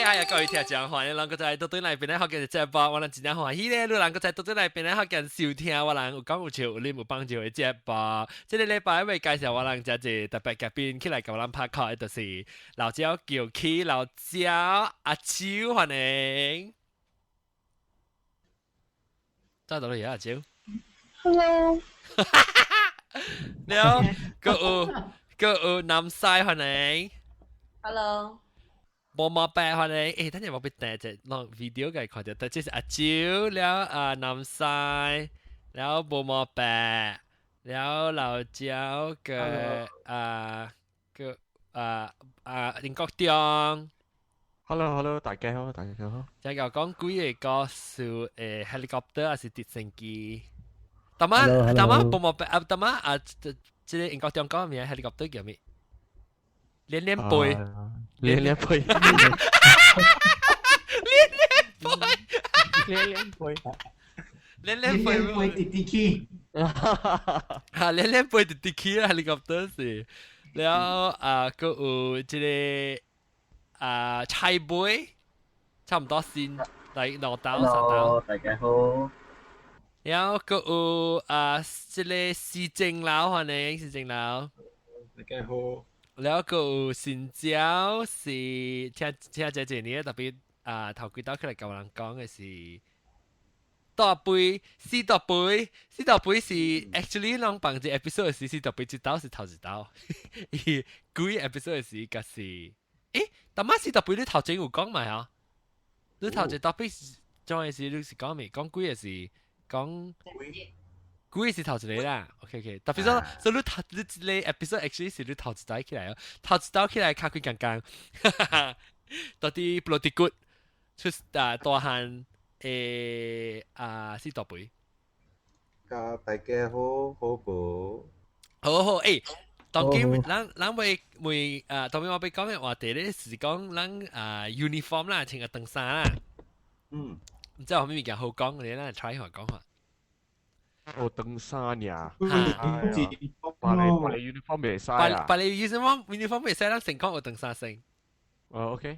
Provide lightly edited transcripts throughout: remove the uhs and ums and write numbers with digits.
係啊，各位聽眾，歡迎兩個在到對嚟邊咧學嘅節目，我哋真係歡喜咧，你兩個在到對嚟邊咧學嘅收聽，我哋有講有笑有理有幫助嘅節目。即個禮拜會介紹我哋一隻特別嘉賓起來跟我哋拍開，就是老椒叫起老椒阿蕉，歡迎。揸到你啊，阿蕉。Hello。你好，個南西歡迎。Hello。冇乜白歡迎，等陣我俾第隻攞 video 嘅看到，但係阿蕉了南西，了冇乜白，了老椒嘅英國中。Hello，大家好，大家好。就係講幾個是helicopter 還是直升機？但係冇乜白，但係即係英國中講咩 helicopter 叫咩？連連背。連連背，連連背滴滴機，連連背滴滴機啊，helicopter 是，แล้วก็即係菜杯，差唔多先，第兩刀三刀。大家好。แล้วก็即係絲正樓，歡迎絲正樓。大家好。แล้วก็新椒是聽這年特別頭幾刀出嚟教人講嘅是多杯四多杯是 actually 啷幫隻 episode 是四多杯一刀是頭一刀，幾 episode 是個是但係四多杯你頭前有講埋啊？你頭前 topic 講嘅是你是講咩？講幾嘅是講。估是頭一個啦 ，OK， 特別說，所以你頭你個 episode actually 是你頭一刀起來哦，頭一刀起來卡佢剛剛，到啲 bloody good 出大漢是大杯。大家好，好不？好，當今咱會當邊我俾講嘅話題咧，是講咱uniform 啦，穿個長衫啦。唔知後面物件好講，你咱 try 下講下。我登山呀，把你 uniform 未使啊？把你 uniform 未使，咱成講我登山先。OK，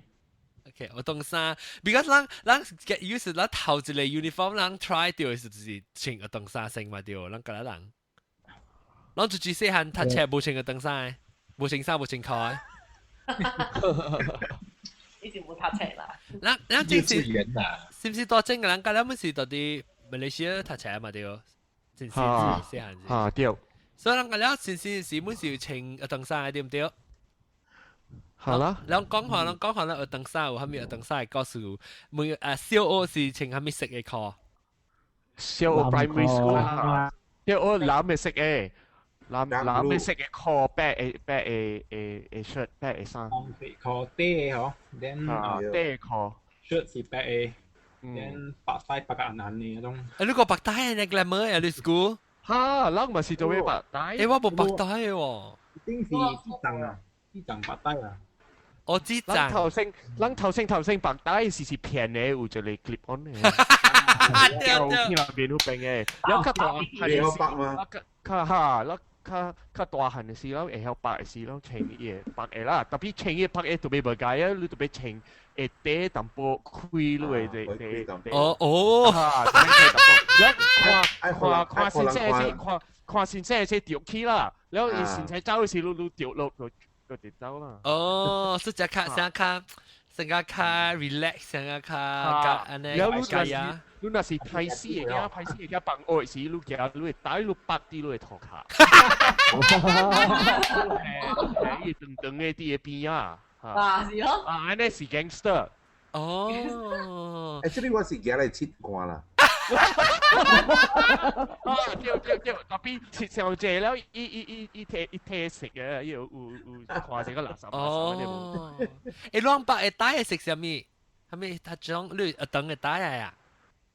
我登山 ，because 咱 get used 咱頭一個 uniform， 咱 try 掉就是穿個登山先嘛，掉，咱個人，咱就只細漢讀冊冇穿個登山，冇穿衫冇穿褲。以前冇讀冊啦。咱正是唔是多正嘅人？咱唔是到啲馬來西亞讀冊嘛，掉。嚇對，所以人家先是本是要穿個登山對唔對？係啦。你講下啦，登山有蝦米登山嘅故事？每小學是穿蝦米色嘅褲？小學 primary school 啦，小學藍嘅色嘅，藍嘅色嘅褲，白嘅 shirt， 白嘅衫。紅色褲低嘅嗬，then 低嘅褲 shirt 是白嘅。then 白帶白眼眼嘅嗰種。你個白帶係 glamour 啊？你 school？ 嚇，咱咪是做咩白帶？我冇白帶喎。一定是支撐啊，支撐白帶啊。我知咱頭先白帶是片嘅，有就嚟 clip on 嘅。有天那邊好平嘅，有較大係有白嘛？較大漢嘅時咯，會曉白嘅時咯，穿嘢白嘅啦，特別穿嘢白嘅特別唔解啊，你特別穿。低淡薄開咯嘅，看先生先掉起啦，然後先生走嘅時你掉落就跌走啦。所以就成個卡 relax， 成個卡安尼解啊。你那是拍死嘅放愛時，你夾你帶你白啲你塗卡。係長嘅啲邊啊。是咯。安尼是 gangster。actually 我是行嚟切慣啦。對，特別切上隻了，伊睇食嘅，有看成個垃圾。兩百嘅帶係食什麼？係咪他將你等嘅帶啊？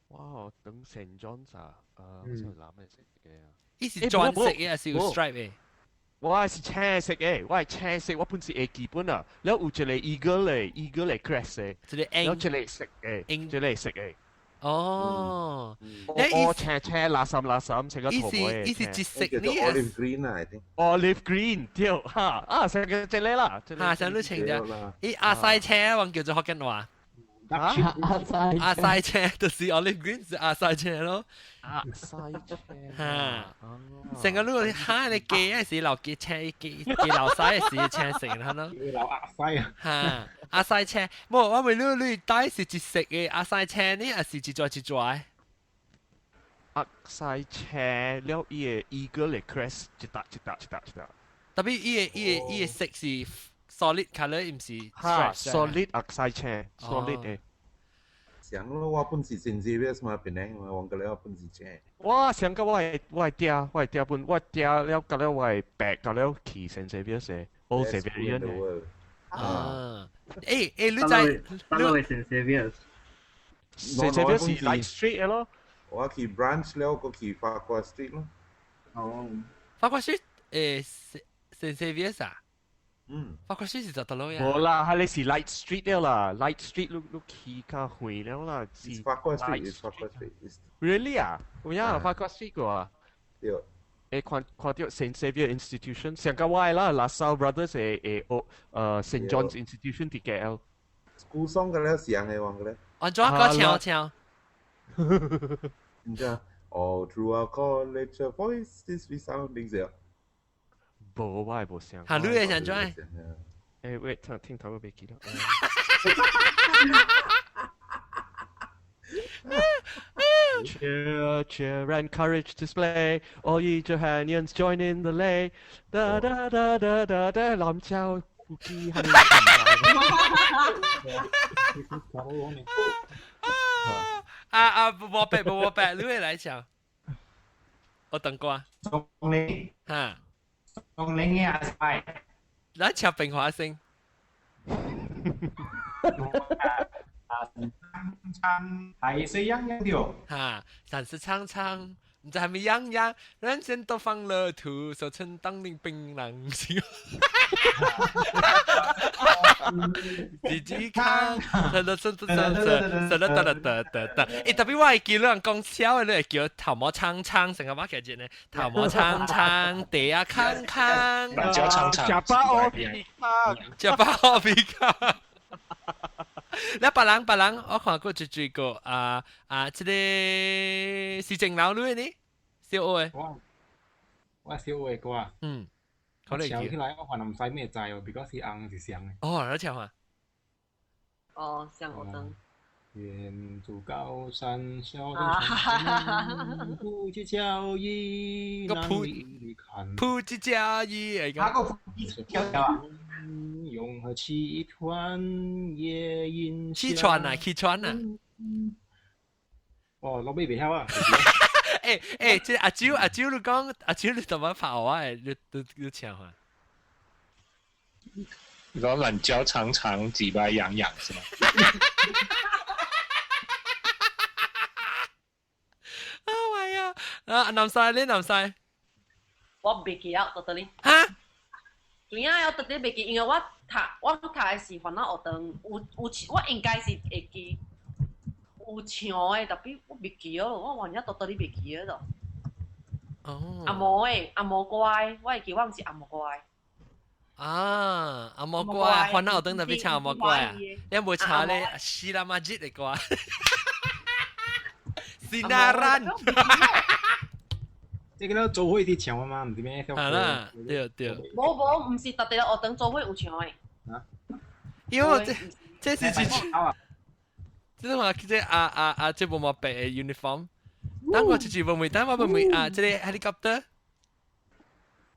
哇，等成裝啥？好似藍嘅食嘅。伊是鑽石嘅，還是有 stripe 嘅？我係青色嘅，我係青色，我本是會基本啊。然後有一個 eagle 嚟 crest 嘅，然後一個食嘅，一個食嘅。哦，我青垃圾，成個頭嘅。伊是一色呢？Olive green 啊，I think。Olive green，對，成個隻咧啦。上都青咗。伊阿西青，我叫做福建話。阿塞車就是 olive green 是阿塞車咯。西車嚇，成個路嚇你記嗰時留記車記留曬嗰時車成日咯。流壓西啊！嚇，阿塞車，冇我咪你帶是節食嘅阿塞車呢，還是節在節在？西車了伊個 eagle 嘅 crest 一笪。特別伊個色是 solid colour，唔是 solid 西車 solid 嘅。想咯，我本是 Saint Xavier 嘛，邊呢？我講了本是車。哇！上個我係爹本，我爹了個了我係白個了去成這邊嘅，all Xavier 嘅。啊！誒，你在你係 Saint Xavier， Saint Xavier 是 Light Street 嘅咯。我去 branch 了，個去法國 street 咯。哦，法國street 聖 Xavier 啊？嗯，法國street是就得咯呀。冇啦，係你是 Light Street 了啦，Light Street 你去較遠了啦。是法國 street，is 法國 street。Really 啊？有呀，法國 street 個啊？對。看到 Saint Xavier Institution，上個位啦，LaSalle Brothers Saint John's Institution 啲 KL。school song 嘅咧，上嘅話嘅咧。我做一個唱。唔知啊。All through our college, a voice is resounding there。冇，我係冇上。嚇，你也想做？誒，wait， 聽頭未記得。Cheer and courage display, all ye Johannians join in the lay. Da da da da da da，藍潮古基係冇白，你會來唱。我等過啊。送你嚇，嘅阿西。來唱平華聲。係水樣樣條。哈，三十長長，唔知係咪樣樣，人間都放了土，手趁當年檳榔笑。自己看，誒，特別我係叫人講笑嘅，你係叫頭毛長長，成個馬劇呢，頭毛長長，地下康康，腳長長，假巴奧比卡，假巴奧比卡。你別人，我看過一個即個是正樓女呢，小學嘅。我小學個啊。嗯，เขาเลย 跳起來我可能唔使咩掣喎 ，because 是硬是上嘅。哦，แล้ว跳啊？哦，向我燈。遠處高山小燈不知交易，個鋪子交易嚟㗎。個跳啊！用和氣團夜飲氣喘啊！哦，攞俾別跳啊！即係阿蕉你講，阿蕉你怎麼拍我啊？你唱啊？你說懶腳長長，脊巴癢癢是嗎？Oh my god！南西呢？南西？我未記啊，到底呢？嚇？主要我特別未記，因為我讀嘅是煩惱學堂，我應該是會記有唱嘅，特別我未記咯，我萬一到底未記嗰度。哦。阿毛誒，阿毛乖，我會記我唔是阿毛乖。啊，阿毛乖，煩惱學堂特別唱阿毛乖啊！你有冇唱咧？希拉馬吉嚟啩？Sinaran。即係嗰啲做開啲唱啊嘛，唔知咩。係啦，對。冇，唔是特地學堂做開有唱嘅。因為這是即係話即係即係冇乜白嘅 uniform。等我直會唔會等我會唔會即係 helicopter。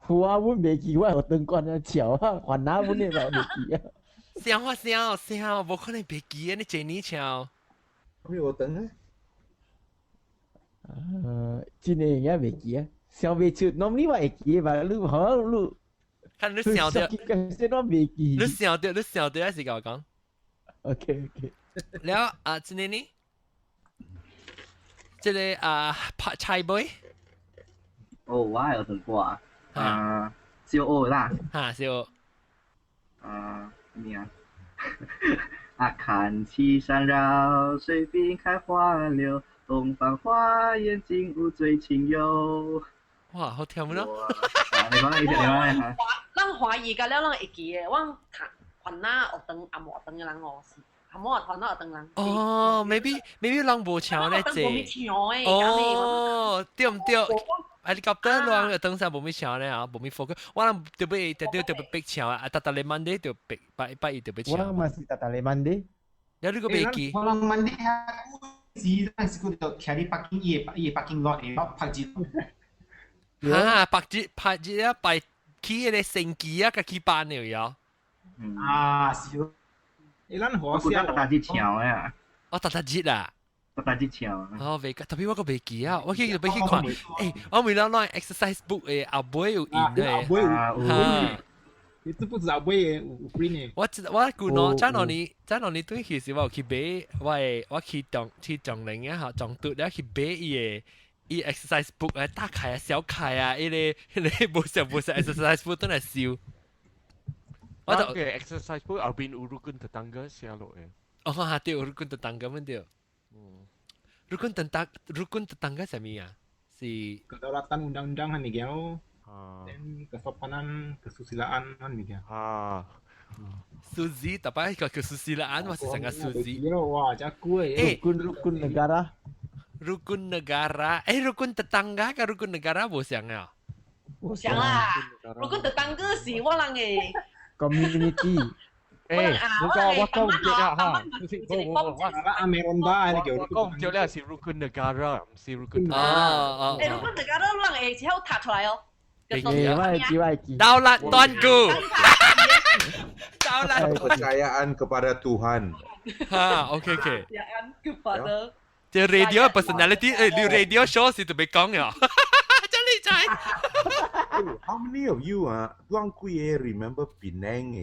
我未記，我學堂關咗橋啊，還哪本你冇未記啊？笑，冇可能未記啊！你借你笑。咁有學堂咧？真係而家未記啊！想未出 ，normally 我會記吧？你好，看你笑掉，先我未記。你笑掉，還是跟我講 ？OK。แล้ว即係呢？即係拍菜杯。哦，我係有讀過啊，小學啦。嚇，小學。咩啊？啊，看青山繞，水邊開花柳。東方花眼睛無醉情幽。哇，好聽唔咯？你講你咱華語嘅了，咱會記嘅，我看雲南學堂、阿毛學堂嘅人我是。含我團到等人。哦，maybe 人無潮咧坐。冇坐。潮誒，哦，對唔對？helicopter 人嘅登山冇咩潮咧啊，冇咩 focus。我諗特別特別逼潮啊，特別Monday 就逼，拜特別潮。 Orang masih tak boleh mandi. 有呢個飛機。 Orang mandi aku siku tu carry parking parking lot park di. 嚇，拍住啊，拜起嗰啲升機啊，個機班了有。Ah, siu. Ilan 我 ho 覺 sia 得大隻橋啊，我特熱啊。大隻橋啊。哦，飛機，特別我個飛機啊，我去飛機看。誒，我未攞攞 exercise book 誒，後背有印嘅。嚇。 Itu pun tak boleh green ni. 我古喏，真係你對其實我去買，我去撞鈴啊，撞斷了去買伊 exercise book 啊，大開啊，小開啊，伊個冇上 exercise book 都係笑。我就 Okay, exercise pun Albin urukun tetangga sialo哦，嚇對，rukun tetangga 乜對？rukun tetangga 係咩啊？是 Kedaulatan undang-undang kan Miguel. Dan kesopanan, kesusilaan kan Miguel. Suzy，tapi kalau kesusilaan masih sangat Suzy。 Wah, jago eh. Rukun negara. Rukun negara，rukun tetangga 跟 rukun negara 冇相啊？唔想啦，如果特登嗰時我人嘅。 Community. 如果我講唔對啦嚇，Negara Ameronda ni kau. 我講唔對咧是 rukun negara，唔是 rukun。哦如果大家都人會之後彈出來哦。 Waiki. Daulat tuanku. Daulat. Kepercayaan kepada Tuhan. Ha, okay. Kepercayaan kepada. 即 radio personality， 你 radio show 是特別講嘅。真厲害。 How many of you tuang kui remember Penang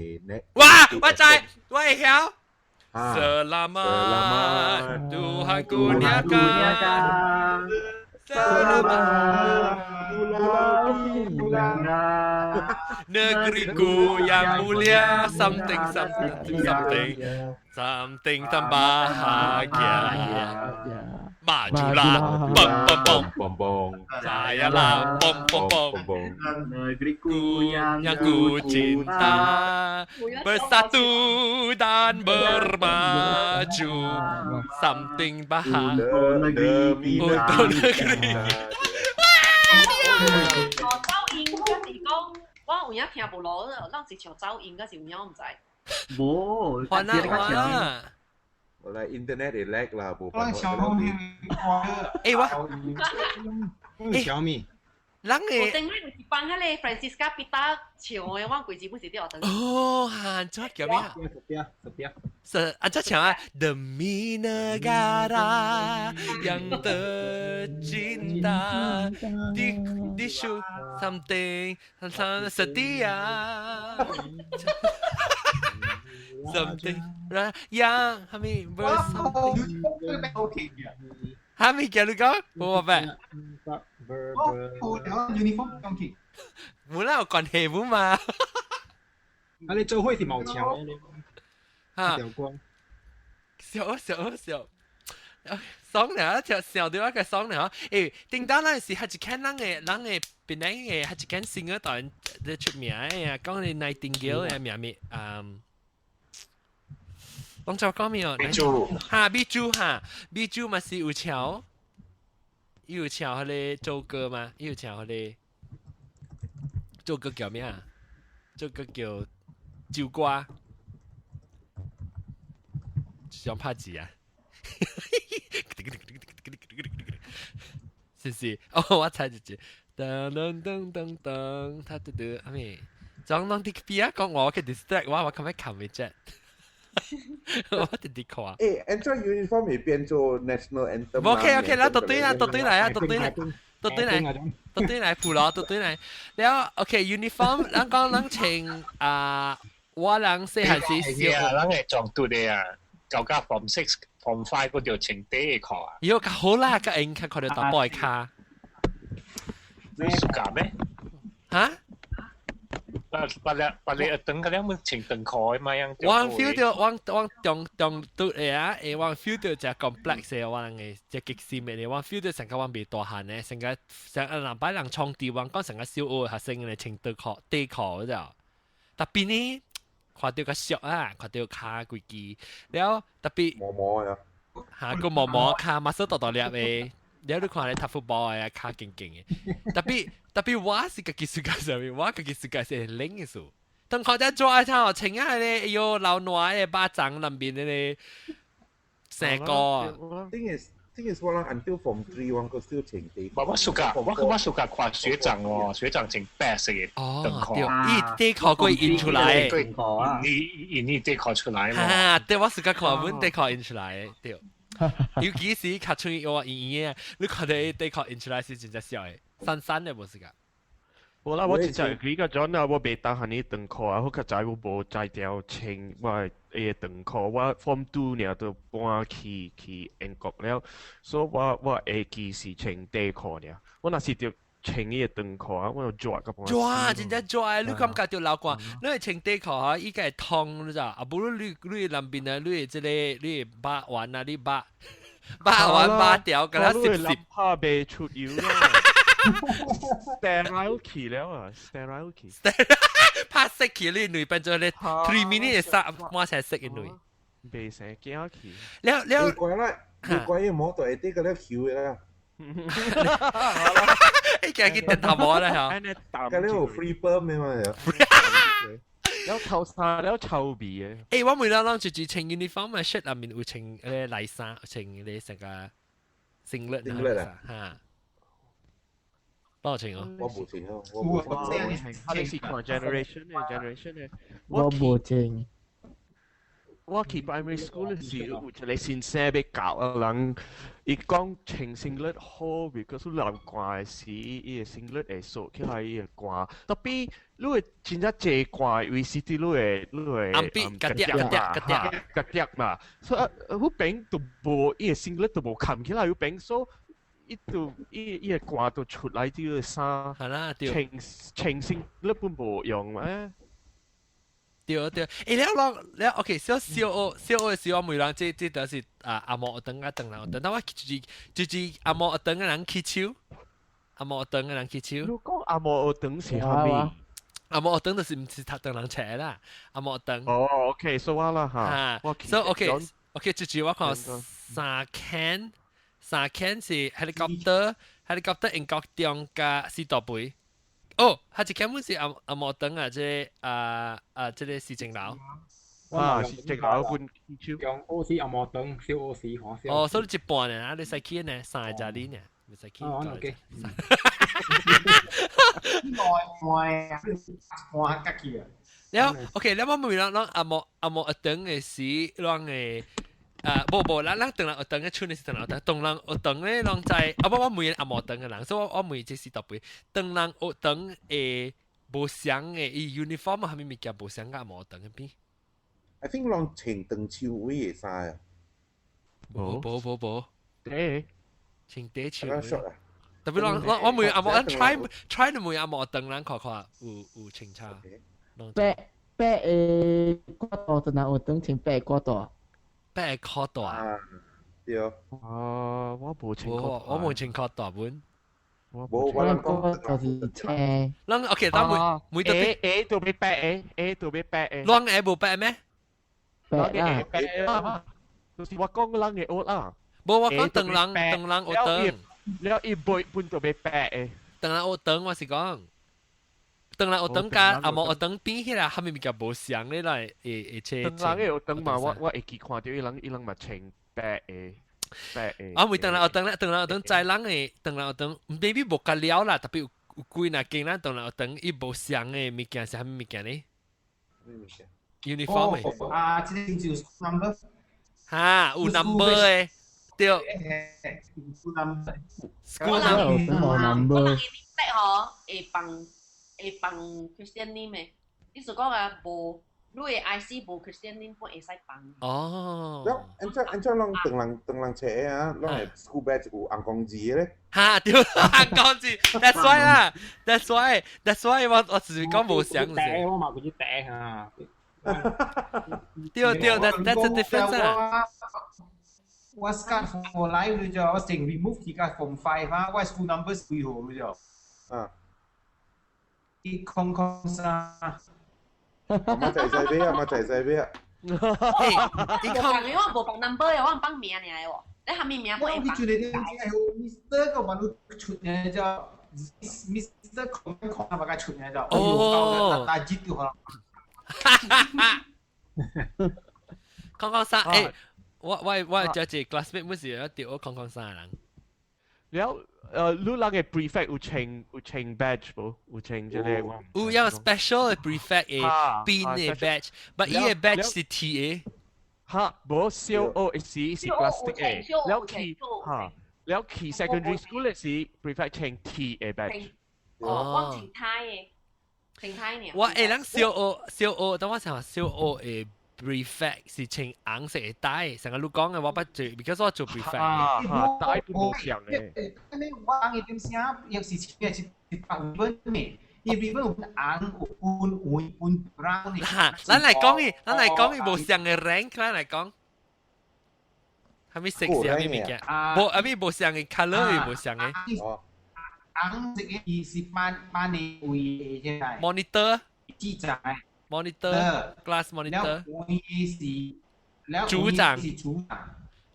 Wah，我知，我會曉。Selamat Tuhan kurniakan. Selamat negeriku yang mulia, something bahagia. Majulah, bom. Sayalah, bom. Negeriku yang ku cinta, bersatu dan bermaju. Something bahagia untuk negeri. 噪音嗰時講，我有影聽無落，咱是唱噪音嗰時有影我唔知。冇，還啊！ Oleh internet lag lah, Orang Xiaomi Xiaomi. 人我嘅頂日是幫迄個 Francisca Pita 唱嘅，我攰字本是啲學生。哦，韓作叫咩啊？ Setia. 是啊，這唱啊，Demi negara yang tercinta di show something setia something yang kami bersomething kami kêu có phù hợp vậy Uniform donkey. muốn là còn hệ vũ mà À,你做開是毛橋嘅，哈條光。笑，爽了，就笑到一個爽了。誒，叮當那時係一間人嘅邊個嘅係一間新嘅導演咧出名嘅，講你 Nightingale 嘅名名講咗講咩哦？哈，Bijou 嘛是有橋佢哋做歌嘛，有橋佢哋做歌叫咩啊？做歌叫酒瓜，想拍字啊？是不是？哦，我猜就知。噔噔噔噔噔，他的阿妹，裝當啲邊啊講我嘅 distract 我咁樣冚嘅啫。我哋啲講。Entra uniform 也變做 national anthem。OK 啦，到對啦，到對嚟，鋪咯，到對嚟。แล้ว OK uniform，咱講咱穿我人細漢時係啊，咱係撞到你啊！舊家 from 6 from 5嗰條情底嘅課啊，喲，好啦，個應該佢哋打波卡。你暑假咩？嚇？把你等嗰啲乜情等課嘛樣？我 feel 到我中讀嘅啊，我 feel 到就 complex 嘅，我嘅就極閃嘅，我 feel 到成個我未大漢嘅，成個人擺人創調，我講成個小學學生嘅情對課地課嗰度，特別呢。看到個熟啊，看到卡幾支，แล้ว特別摸摸呀，嚇個毛毛卡馬手大大粒嘅，แล้ว你看你踢 football 啊，卡勁勁嘅，特別我是個技術家上面，我個技術家是零嘅數，當佢哋抓他請下咧，要老耐嘅巴掌裏邊咧，成個。Thing is 我 until Form 3我個 still 情地。我 suka 看學長哦，學長整 best 嘅燈哦，對，課，啲課可以印出來。你啲課出來嘛？啊，對，我是個看本啲課印出來，對。尤其是卡出我演嘢，你看到啲課印出來是真正笑嘅，散嘅冇是㗎。我啦，我真係佢個種啊，我未打下呢燈課啊，好個仔我冇在條青我誒燈課，我 Form 2呢都搬去英國了，所以我會記是青地課呢，我那是條青呢個燈課啊，我有抓個幫。抓，真正抓，你感覺條老慣，你係青地課嚇，依家係痛你咋？啊，不如你南邊啊，你即係你把玩啊，你把玩把掉，咁樣攝怕被出油啦。Sterility แล้วอ่ะ Sterility 怕食佢呢หนุ่ยเป็น咗咧3 minutes 3มาใช้食หนุ่ย被成驚起แล้ว怪啦，怪嘢摸到係啲個咧橋嘅啦，ไอ้แกกินแต่ทำอะไรเหรอ個咧有 free burn 嘅嘛แล้ว臭晒แล้ว臭味嘅誒我每日諗住住穿 uniform 嘅 shirt 入面會穿咧禮衫穿咧成個 singlet 啊嚇幫我穿啊！我冇穿啊！我冇穿。佢哋是看 generation 嘅，我冇穿。我去 primary school 嘅時候，就你先生俾教啊人，伊講穿 singlet 好，because 你人慣時，伊個 singlet 會縮起來，伊會慣。特別你會真正借慣，為是啲你會暗邊格嘛，所以好柄都冇，伊個 singlet 都冇冚起來，好柄所。一掛到出嚟啲嘅衫，係啦，情性一般冇用咩？對，誒你 OK， 小學嘅時候，每人即都是阿毛等啊等啦，但我就是阿毛等嘅人起手，阿毛等嘅人起手。如果阿毛等是係咪？阿毛等就是唔是等人扯啦，阿毛等。哦 ，OK， 所以啦嚇，所以 OK， 就是我看3 can 是 helicopter 英國中嘅四大杯。哦，佢一 can 是阿毛等啊，即個市政樓。市政樓半超。用 OC 阿莫等小 OC 可小。哦，所以一半呢，你使去呢，3個呢，你使去。哦，OK。我吉嘅。แล้วOK，แล้ว我每人阿毛等嘅是讓嘅。冇，咱等人學等嘅村嘅是等人學等，當人學等咧，人在我每日阿毛等嘅人，所以我每即是特別，當人學等誒無相嘅，伊 uniform 係咪物件無相嘅阿毛等嘅邊 I think 讓穿長袖會會使啊。冇，誒，穿短袖。特別我每日阿毛 try 每日阿毛等人看有清差。白誒骨頭就嗱，我等穿白骨頭。白殼大，對。哦，我冇穿過。我冇穿過大本。我就是青。啷 OK， 咱每特別。A 度俾白 A 度俾白 A。啷 A 冇白咩？白啊！就是我講啷嘅我啦。冇我講等人我等。แล้วอีบ半度俾白 A。等人我等我是講。等人我等架阿毛我等邊起來，係咪比較無相咧來誒等人嘅我等嘛，我會記看到伊人嘛穿白誒。我每等人我等在人誒，等人我等 maybe 無夠了啦，特別有幾那間啦，等人我等伊無相誒物件是係咪物件咧 ？uniform 誒。啊，即係就 number。嚇，有 number 誒，對。school number。會放 Christian name 嘅，你所講啊，無你嘅 IC 無 Christian name 本會使放。哦。咁按照啷扯啊，啷係 school badge 有紅光字嘅咧？嚇，對，紅光字 ，that's why 啦 ，that's why 我只講無相嘅。嗲我嘛嗰啲嗲啊。對 ，that's a difference 啊。我 start from 來咗，我成 remove 而家 from 5啊，我 school number 幾號咗？啊。一空空三，阿媽仔細啲，阿媽仔細啲啊！無講嘅，我無講 number 嘅，我講名爾嘅喎。你下面名我會你覺得你係 Mr 個網絡出嘅叫 Mr 狂那把佢出嘅叫，哦，大隻啲可能。康康生，誒，我就係 classmate 每時有掉我康康生嘅人。แล้วรู้ละไง prefect อุเชง badge บ่อุเชงจะเรียกว่า有 special prefect 嘅邊嘅 badge， but 依個 badge 是 TA。ฮะบ่ COO 是 plastic 嘅แล้วคีฮะแล้วคี secondary school เลยสิ prefect เชง TA badge 我情態嘅，情態呢？我誒，咱 COO，等我想下 COO 嘅。prefect 是穿紅色嘅帶，成個你講嘅我不做 ，because 我做 prefect 嘅。帶不冇像嘅。你我紅嘅點寫，又是白本嘅，伊邊有紅有半 brown 嘅。咱嚟講嘅無像嘅 rank， 咱嚟講，係咪色係咪物件？無，係咪無像嘅 color 無像嘅。紅色嘅伊是班嘅位嘅啫。monitor。記載。monitor class monitor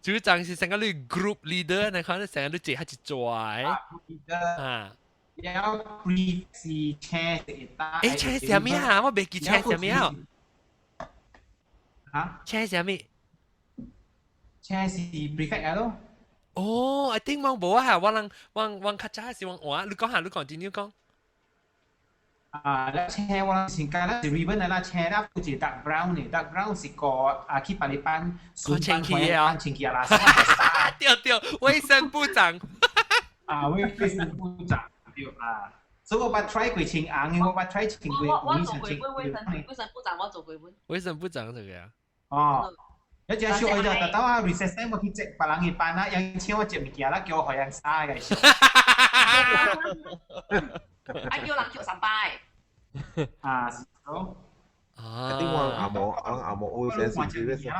組長是成個你 group leader 你看成個你自己係做啊แล้ว brief 是 chair chair 係咩啊我未記 chair 係咩啊chair 係咩 chair 是 prefect 咯哦 I think 冇啊我卡扎是我你講下你continue講แล้วแชร์วันสิงการแล้วสิริบเบิ้ลแล้วแชร์แล้วกูจีดักบราวน์เนี่ยดักบราวน์สิก่อคิดปฏิปันสุนปันควายชิงคีอะไรเดี๋ยว衛生部長衛生部長對所以我把 try 佢ชิงอ่าง我把 try ชิง佢我做過衛生部長我做過衛生部長做嘅哦一隻小愛就特登話 recess time 我去接別人嘅班啦ยัง請我接物件啦叫我學人沙嘅叫人叫三拜。一定往阿毛我先先知嘅。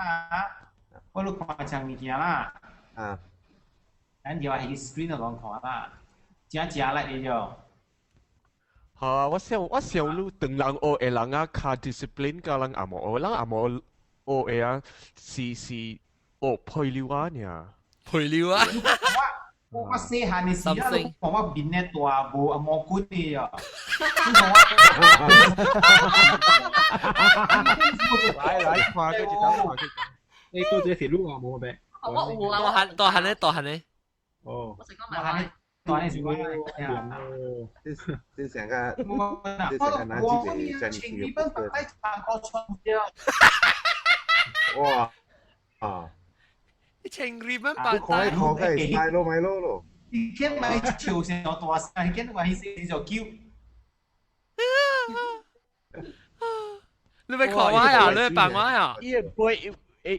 我錄看張物件啦。咱就係 screen 度講看啦，正嚟嘅就。嚇！我想你當人學嘅人啊，卡 discipline 個人阿毛學，人阿毛學嘅啊是學配料啊呢。配料啊！我細漢嘅時啊，你講我面咧大無啊蘑菇嘅啊，來看佢一檔，你到底是錄啊冇咩？我有啊，大漢咧。哦，我成講埋。大漢是我這成個男子嘅真係哇啊！情侶們白帶，我係買咯。你見買潮成個大細，見買死就叫。你咪學話呀？你咪扮話呀？伊個背，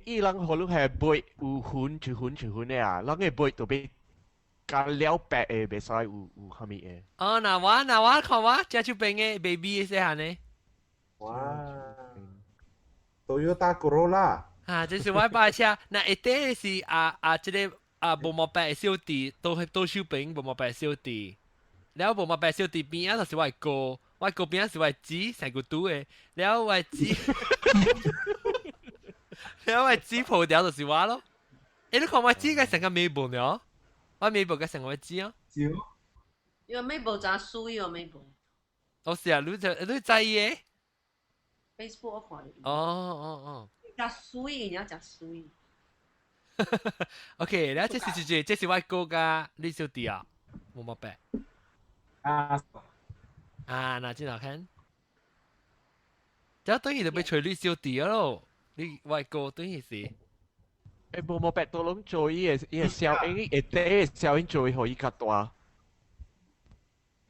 伊人可能係背有หุ่น嘅啊，人嘅背就俾加了白嘅，袂使有蝦米嘅。哦，嗱我看我，只就變嘅 baby 嘅時候呢？哇！Toyota Corolla。這是我把車，那一定是這個無毛白小弟，都小兵無毛白小弟，然後無毛白小弟邊就是我哥邊是我姊，成個賭嘅，然後我姊破掉就是我咯。你看我姊嘅成個微博了，我微博嘅成個姊哦。因為微博就水哦，微博。我是啊，你知嘅 ？Facebook 我看。哦。加水，你要加水。OK，然後這是我哥噶李小弟啊，冇乜白。那真好看。咁等於就被吹李小弟咯，你我哥等於是。冇乜白到攏做伊個效應，一啲效應做可以較大。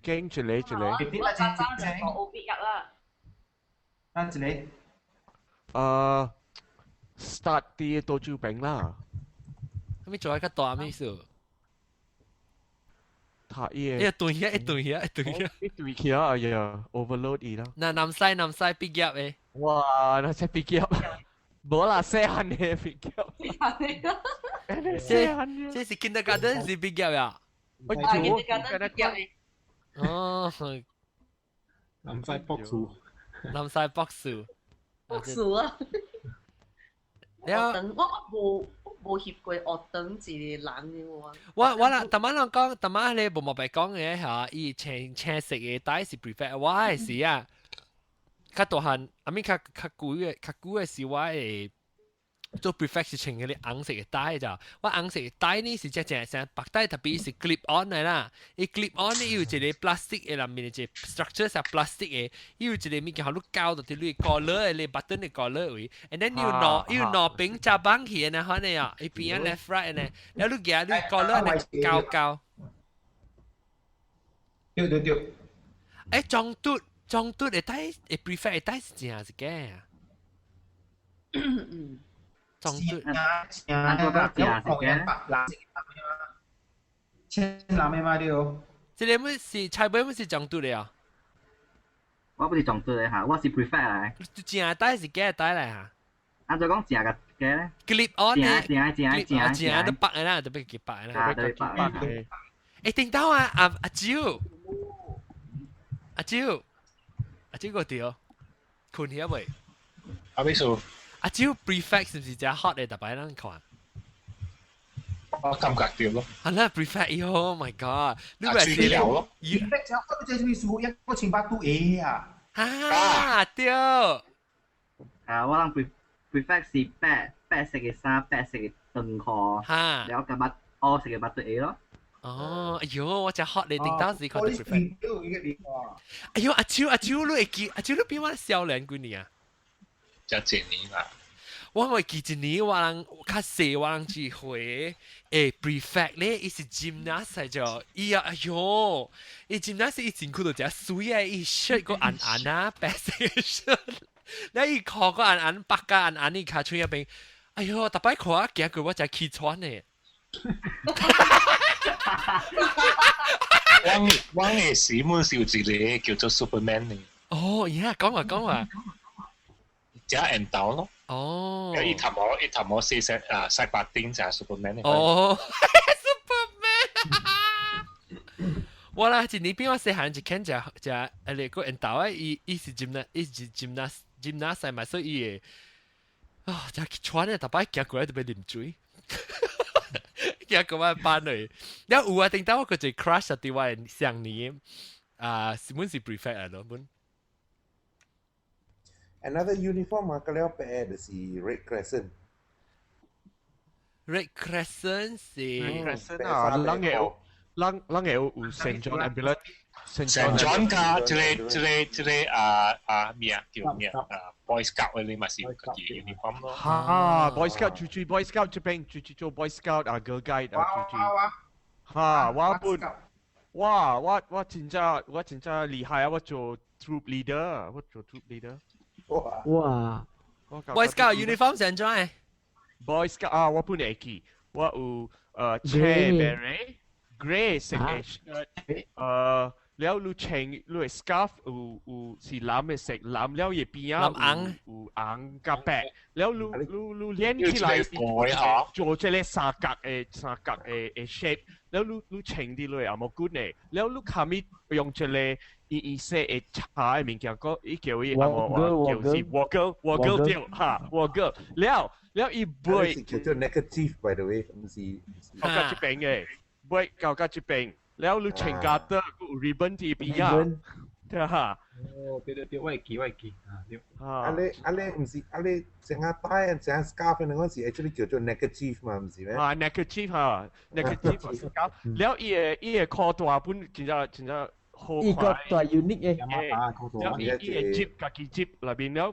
驚一個。我早就學 OB 啦。等一個。start 啲多豬餅啦。咁你做一個大咩事？睇嘢。一對起啊！哎呀 ，overload 伊啦。嗱，南西畢業誒。哇，那些畢業，冇啦，細漢嘅畢業。這是 kindergarten 是畢業呀？我做 kindergarten 畢業誒。哦。南西博士。南西博士。我數啊！了我無翕過學堂一個人嘅喎。我啦，特晚人講，特晚你冇白講嘅嚇，伊青色嘅帶是 prefer， 我係是啊，較大漢，阿咪較久嘅是我係。做 prefect 是穿嗰啲紅色嘅帶咋，我紅色嘅帶呢是只成白帶，特別是 clip on 嘅啦。伊 clip on 呢要一個 plastic 嘅裏面一個 structure 係 plastic 嘅，要一個物件好你膠到啲你 collar 嘅你 button 嘅 collar 位，and then 要攞柄揸綁起嘅可能啊，一邊 left right 呢，然後你夾你 collar 呢膠。對。誒裝嘟嘅帶，誒 prefect 嘅帶是點是嘅啊？裝嘟。啊，嗰個正是嘅。千藍咩嘛了？這裡乜是菜尾乜是裝嘟嘅啊？我不是裝嘟嘅嚇，我是 prefect 嚟。正帶是假帶嚟嚇？按照講正嘅咧 ？clip on 咧，正都白嘅啦，都俾佢白嘅啦。啊，對白嘅。誒，聽到啊，阿蕉個條，困起未？阿咩數？阿蕉 prefect 是唔是只 hot 嘅特別人看？我感覺掉咯。係啦 prefect，Oh my god！你話是你咯？prefect 只開隻咩數？一個千八都 A 啊！啊，對。啊，我諗 prefect 是白色嘅衫，白色嘅長褲，然後夾黑色嘅襪對 A 咯。哦，哎呦，我只 hot 你聽到時看到 prefect。哎呦，阿蕉你會記，阿蕉你比我少兩幾年啊？就一年啦。我會記一年，我人較細，我人只會誒 prefect 咧，伊是 gymnast 就，伊啊，哎呦，伊 gymnast 伊前褲度只水啊，伊 shirt 個暗暗啊，白色嘅 shirt，然後伊褲個暗暗，白個暗暗，伊卡穿入邊，哎呦，特別看啊，見佢我就起穿嘅。我嘅師妹少字咧叫做 Superman 嚟。哦，而家講話。只人道咯。哦。一頭我四塊白丁就係 Superman 嚟。哦，Superman。我啦，一年邊我細漢就見就你個人道啊，伊是 gymnast 嘛，所以啊，就穿咧，特別行過來特別啉水。行過來班嚟，然後有啊，定到我個就 crush 對我嘅上年啊，是本是 prefect 嚟咯，本。Another uniform 啊，佢哋白嘅是 Red Crescent。Red Crescent 是。Red Crescent 啊，冷嘅有 Saint John Ambulance。Saint John 㗎，即係咩啊？叫咩啊？Boy Scout 嗰啲咪是嗰啲 uniform 咯。嚇 ，Boy Scout 住 Boy Scout 這邊住做 Boy Scout 啊 ，Girl Guide 啊住。嚇，我真係厲害啊！我做 troop leader。哇 ！Boy Scout uniform 成裝誒。Boy Scout 啊，我本嚟記，我有車 beret、grey 色嘅 shirt，แล้วลูเชงลูสกาฟอูสีล้ำเสกล้ำแล้วอย่าปีอ่ะอูอังกาแปะแล้วลูเลี้ยนที่ไร做这类三角嘅 shape แล้วลูเชง啲เลยอ่ะ冇 good เนี่ยแล้วลูขามิ用这类อีเส嘅茶嘅物件ก็อี叫อี啊叫是Woggle เดียวฮะ Woggle แล้วอีบอย叫做 negative by the way 唔是教家接病嘅บอย教家接病แล้วลูเชงกาเตอร์กู ribbon ที่ปีอ่ะใช่ฮะ哦，對，我會記啊，對。阿你唔是阿你成日戴成日 scarf 嗰陣時 actually 叫做 negative 嘛，唔是咩？啊 negative 嚇 negative scarf，แล้วอีคอตัวปุ่น真係好快。อี個ตัว unique 嘅。แล้วอีจิบกับจิบ裏邊แล้ว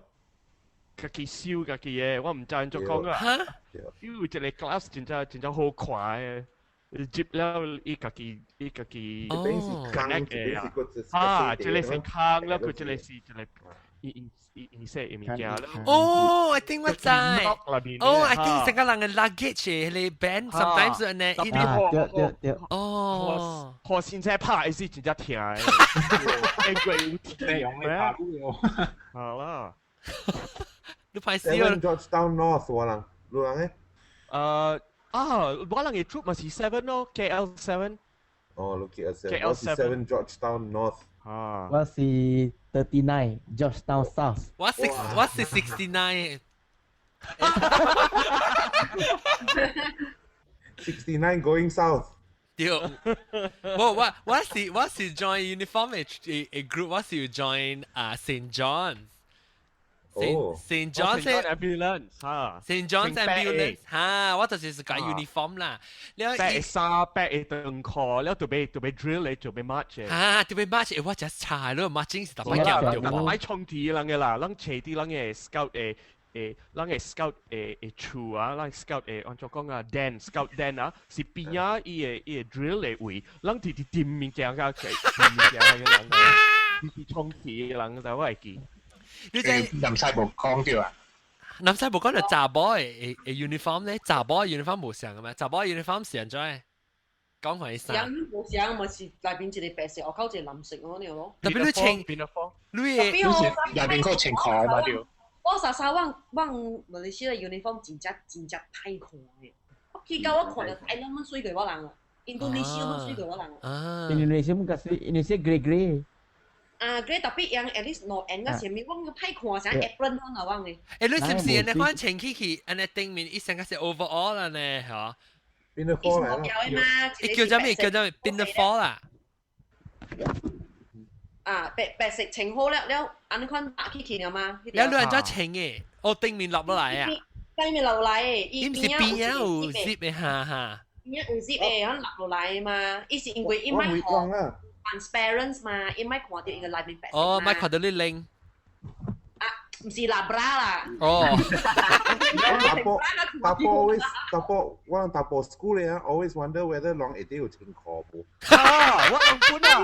กับ燒กับ嘢，我唔贊助講啊。嚇？因為這個 class 真係好快嘅。接แล้วอีกกี่connect 啊จะเลยเป็นข้างแล้วคือจะเลยอีเซ่อีมีแก้วแล้วOh I think ว่าใจOh I think 成個人嘅 luggage 係 band sometimes 呢一啲對哦我現在拍是真係聽嘅因為有聽咩好啦你拍死我 Georgetown North 我諗路人咧我諗嘅 troop 咪是7咯 KL7 哦 KL7 我是7 Georgetown North 啊，我是39 Georgetown South。我是69。 69 going south。對，我是 join uniform 嘅 group， 我是要 join St. John。St. John ambulance 嚇 St. John's ambulance 嚇，我就是個 uniform 啦。白衫白燈褲，แล้วตัวไป drill เลยตัวไป march 嚇，對面 march 我just 查咯 marching 是特別叫但掉係衝啲人嘅啦，咱斜啲咱嘅 scout 咱嘅 scout 處啊，咱 scout 按照講啊 den scout den 啊，是邊啊伊個 drill 嘅位，咱啲點面鏡嘅點面鏡嘅人啲衝啲嘅人就我係記。你真南西部講掉啊！南西部講就查波嘅 uniform 咧，查波 uniform 冇上嘅咩？查波 uniform 上咗，講佢衫。上冇上，咪是內邊一個白色，外口一個藍色嗰啲咯。特別你穿，你內邊嗰個穿褲嘛掉。我實實往馬來西亞 uniform 真太看嘅，我去到我看到台灣乜水過我人啊，印度尼西亞乜水過我人啊。Indonesia pun kasi Indonesia grey。啊，佢特別樣 at least 攞 end 嘅前面，我太看成 apron 可能往嘅。誒，你是唔是人哋看穿起，人哋頂面一成個是 overall 啦呢？嚇。邊個科嚟啦？叫做咩？叫做 pinafore 啦。啊，白色穿好了，安尼款打起去了嘛？有兩人在穿嘅，我頂面落落嚟啊。頂面落嚟嘅，伊唔是邊有 zip 嘅哈。邊有 zip 嘅，可落落嚟嘛？伊是因為伊咪看 transparent 嘛，伊咪看到伊個內面白色。哦，咪看到你領。啊，唔是 labra 啦。哦。我打波 school 咧 ，always wonder whether long 一定要穿褲冇。啊，我講本啊，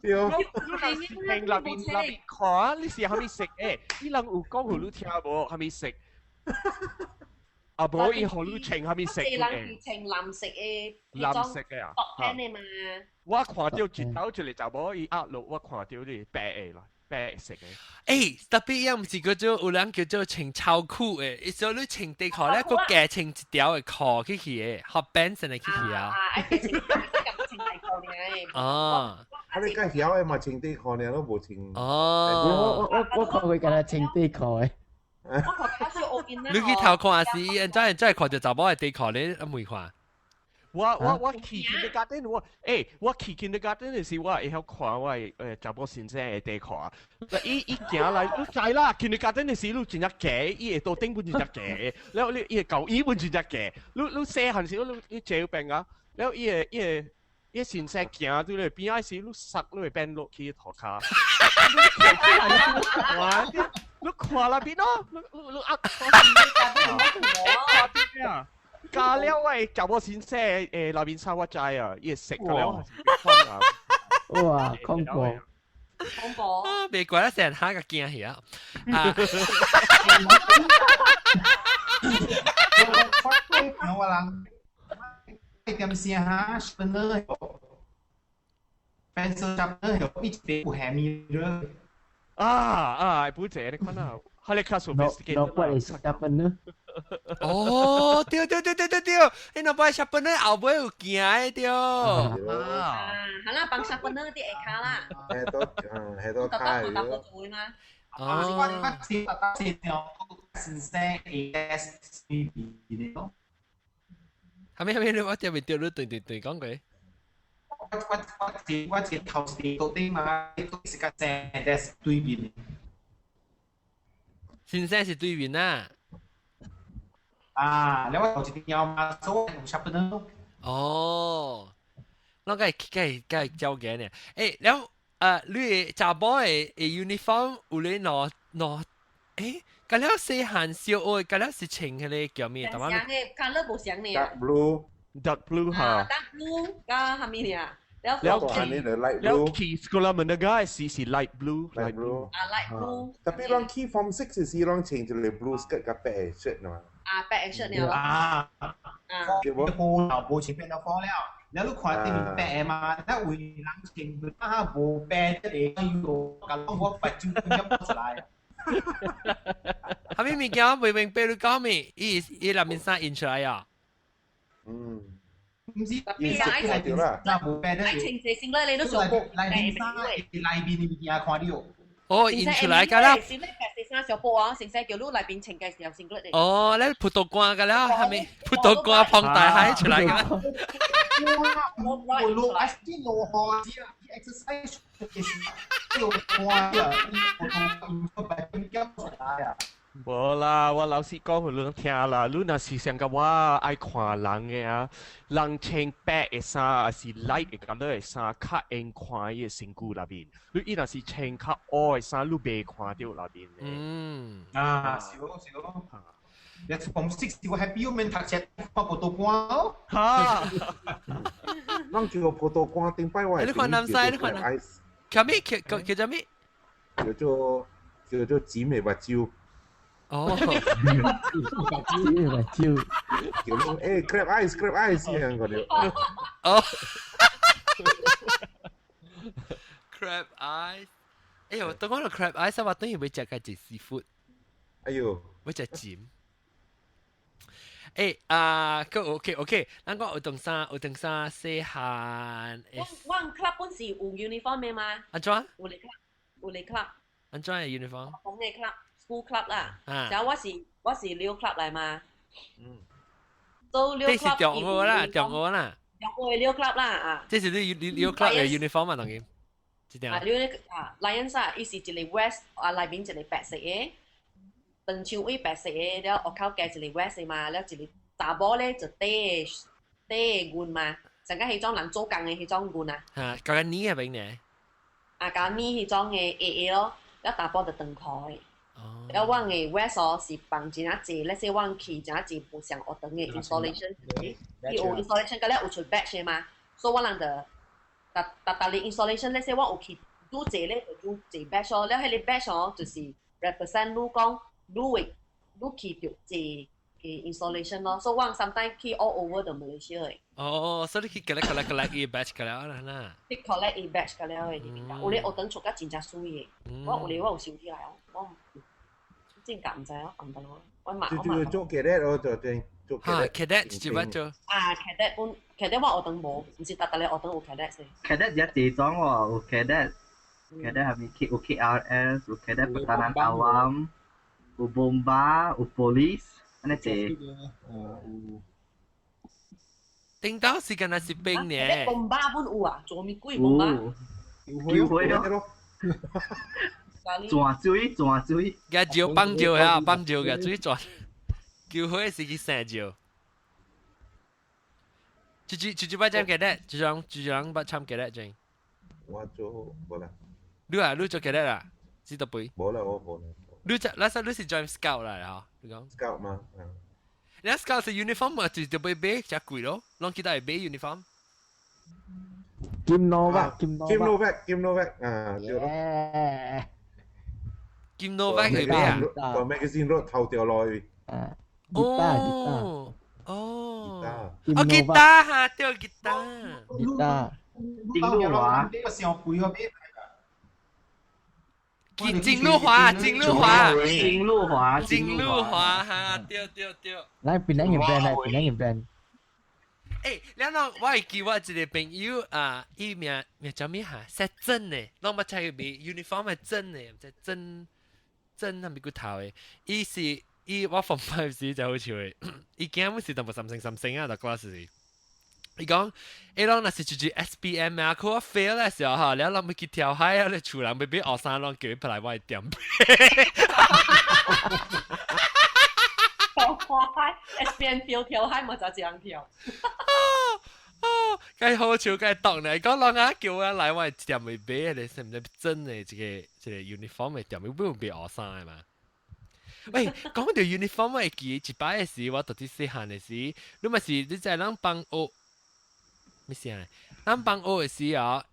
對。平立面褲啊，你是係咪食誒？伊人有講互你聽無？係咪食？啊，無伊互你穿係咪食？人係穿藍色嘅，藍色嘅啊，薄嘅嘛。我看到一頭一個查某伊壓落，我看到啲白嘅啦。白色嘅，誒特別又唔是叫做有人叫做穿秋褲誒，伊所你穿地褲咧，個夾穿一條嘅褲起去嘅，hot pants 嚟起去啊。哦，啊你介曉誒嘛穿地褲呢都冇穿。哦，我看佢近係穿地褲嘅。你去頭看下是，真係看到查某嘅地褲你唔會看。我去 kindergarten 我去 kindergarten 嘅時我會曉看我查某先生嘅地褲啊。伊行嚟，你知啦 kindergarten 嘅時你真係假，伊會到頂本真係假，然後你伊會舊伊本真係假，你細漢時你照病啊，然後伊先生行對你邊嗰時你塞你會變落去頭殼。你看啦邊咯，你壓啊！加了喂，查某先生內面沙我知啊，伊食咗了，哇，恐怖！恐怖！啊，未怪得成人嚇個驚起啊！啊！我人點先嚇，sharpener ，pencil sharpener 有一邊有 hammer。本謝你看啊，係你卡 sophisticated。No buat sharpener。哦，對，你若擺 sharpener 後尾有驚嘅對。係啦，幫 sharpener 啲下卡啦。係都卡嘅。哦。係咪你我條面掉咗對講句？我頭時到啲嘛，都是個正嘅對面。先生是對面啊。啊，你話頭時有嘛，所以用 sharpener。哦，我梗係教嘅呢。誒，แล้ว你查某嘅 uniform 有你攞誒，咁แล้ว細漢小學咁แล้ว是穿嘅咧叫咩？但係嘅 color 冇相呢。Dark blue。Dark blue 嚇。Dark blue 加係咩啊？แล้วkey sekolah menengah si light blue。light blue。Tapi orang key form 6 si orang change le blue skirt กับ 白 shirt 嘛。白 shirt 呢？冇前邊就放了。你都看啲白嘛，那為人前邊啊冇白的嚟，要我白就咁出來。係咪物件未明白你講咩？伊內面衫印出來啊？唔是，特別啊，係件衫冇病愛咧，穿這先咧，你都做過，內邊衫內邊物件看到。哦，印出來㗎啦。先咧白色衫小布啊，成世叫你內邊穿嘅時候先嚟。哦，你葡萄乾㗎啦，係咪？葡萄乾放大海出來㗎啦。我落I still 落汗啊 ，exercise 嘅時候汗啊，我白邊咁出來啊。無啦，我老實講，你聽啦，你若是想甲我愛看人嘅啊，人穿白嘅衫，還是 light 嘅 colour 嘅衫，較應看伊嘅身軀內面。你若是穿較黑嘅衫，你袂看到內面嘅。嗯。啊，少。你從識少 happy 要面讀冊發葡萄乾哦。哈。咱叫葡萄乾頂擺我。你看南西，你看南。叫咩？叫做咩？叫做紫味白椒。哦，叫誒 crab ice 咁嗰啲。哦，crab ice。哎呦，當講到 crab ice，我等於會食嘅係 seafood。哎呦，會食尖。個 OK，咱講有當啥細漢。我 club 本時有 uniform 嘅嘛？安怎？有嚟 club。安怎嘅 uniform？講嘅 club。school club 啦，然後我是溜 club 嚟嘛，都溜 club。這是中學啦，中學溜 club 啦啊。這是你溜 club 嘅 uniform 嘛，當然。啊，溜啊 ，Lions 啊，伊是一個 West 啊，內邊一個白色嘅，長槍位白色嘅，了後口加一個 West 嘛，了一個查某咧就戴裙嘛，成個迄種人做工嘅迄種裙啊。嚇，嗰個呢係邊呢？啊，甲呢迄種嘅 AA 咯，了查甫就長褲嘅。了，我嘅 West 哦是放真啊濟，let's say 我去真啊濟不上學堂嘅 installation，伊有 installation，個咧有出 batch 嘅嘛，所以我人就逐日 installation，let's say 我有去拄濟咧就拄濟 batch 咯，了迄個 batch 哦就是 represent 你講你去着濟嘅 installation 咯，所以我 sometimes 去 all over the Malaysia 嘅。哦，所以你去collect 伊 batch 個了啦。去 collect 伊 batch 個了嘅，有咧學堂出甲真正水嘅，我有收起來哦，我。真感唔知咯，唔得咯，我買。做 cadet 咯，做 cadet 做乜做？啊 cadet 我學堂冇，唔是特咧學堂有 cadet 先。cadet 有幾種喎？有 cadet 係咪有 KRS， 有 cadet pertahanan awam， 有 bomba， 有police， 安尼隻。頂到時間係兵呢。bomba 本有啊，做咩鬼 bomba？叫會咯。轉水，嘅招幫招呀，幫招嘅水轉，叫佢是去成招。住不參嘅咧，住不參嘅咧，正。我做冇啦。你做嘅咧啦，知道背？冇啦，我冇啦。你是 join scout 啦，嚇？你講 scout 嘛？你 scout 是 uniform 嘛？就背背隻貴咯，啷記得係背 uniform。Kim Novak 啊，對咯。Kim Novak 係咩啊？個 magazine 攞頭條來。哦，吉他嚇，對吉他。正路華。呢個上貴個咩？正路華嚇，對。來檳榔嘅 brand。誒，你諗我係叫我一個朋友啊，伊名叫咩嚇？係真嘅，我冇睇佢uniform 係真嘅，唔知真係咪骨頭嘅？我放5時就好似佢，伊驚冇事就冇三星啊，就嗰時。伊講，伊講那是住 SPM 啊，佢 fail 嘅時候嚇，你諗佢跳海啊，你厝人俾學生咯，叫佢嚟我點。SPM 跳海咪就這樣跳。梗係好笑，梗係當你講啷個叫我嚟我店咪俾你，使唔使真嘅一個 uniform 嘅店咪不用俾學生係嘛？喂，講到 uniform 我記一擺嘅時，我到底細漢嘅時，你咪是你在咱幫學咩事啊？咱幫學嘅時啊，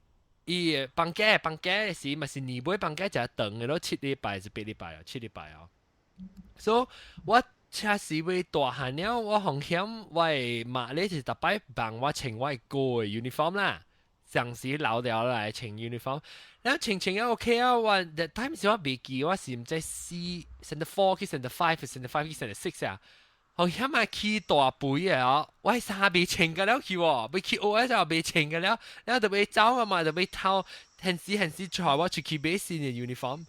伊幫假嘅時，咪是年尾幫假就係長嘅咯，7禮拜是8禮拜啊，7禮拜啊。所以我恰時為大漢了，我風險我媽咧就特擺幫我穿我個嘅 uniform 啦，上時留掉來穿 uniform，然後穿也 OK 啊，我 that time 時我未記，我是唔知4去 Center 5去 Center 5去 Center 6啊，好險啊！去大杯啊！我衫未穿嘅了去喎，未去學就未穿嘅了，然後就未走啊嘛，就未偷，很時出我出去買新嘅 uniform。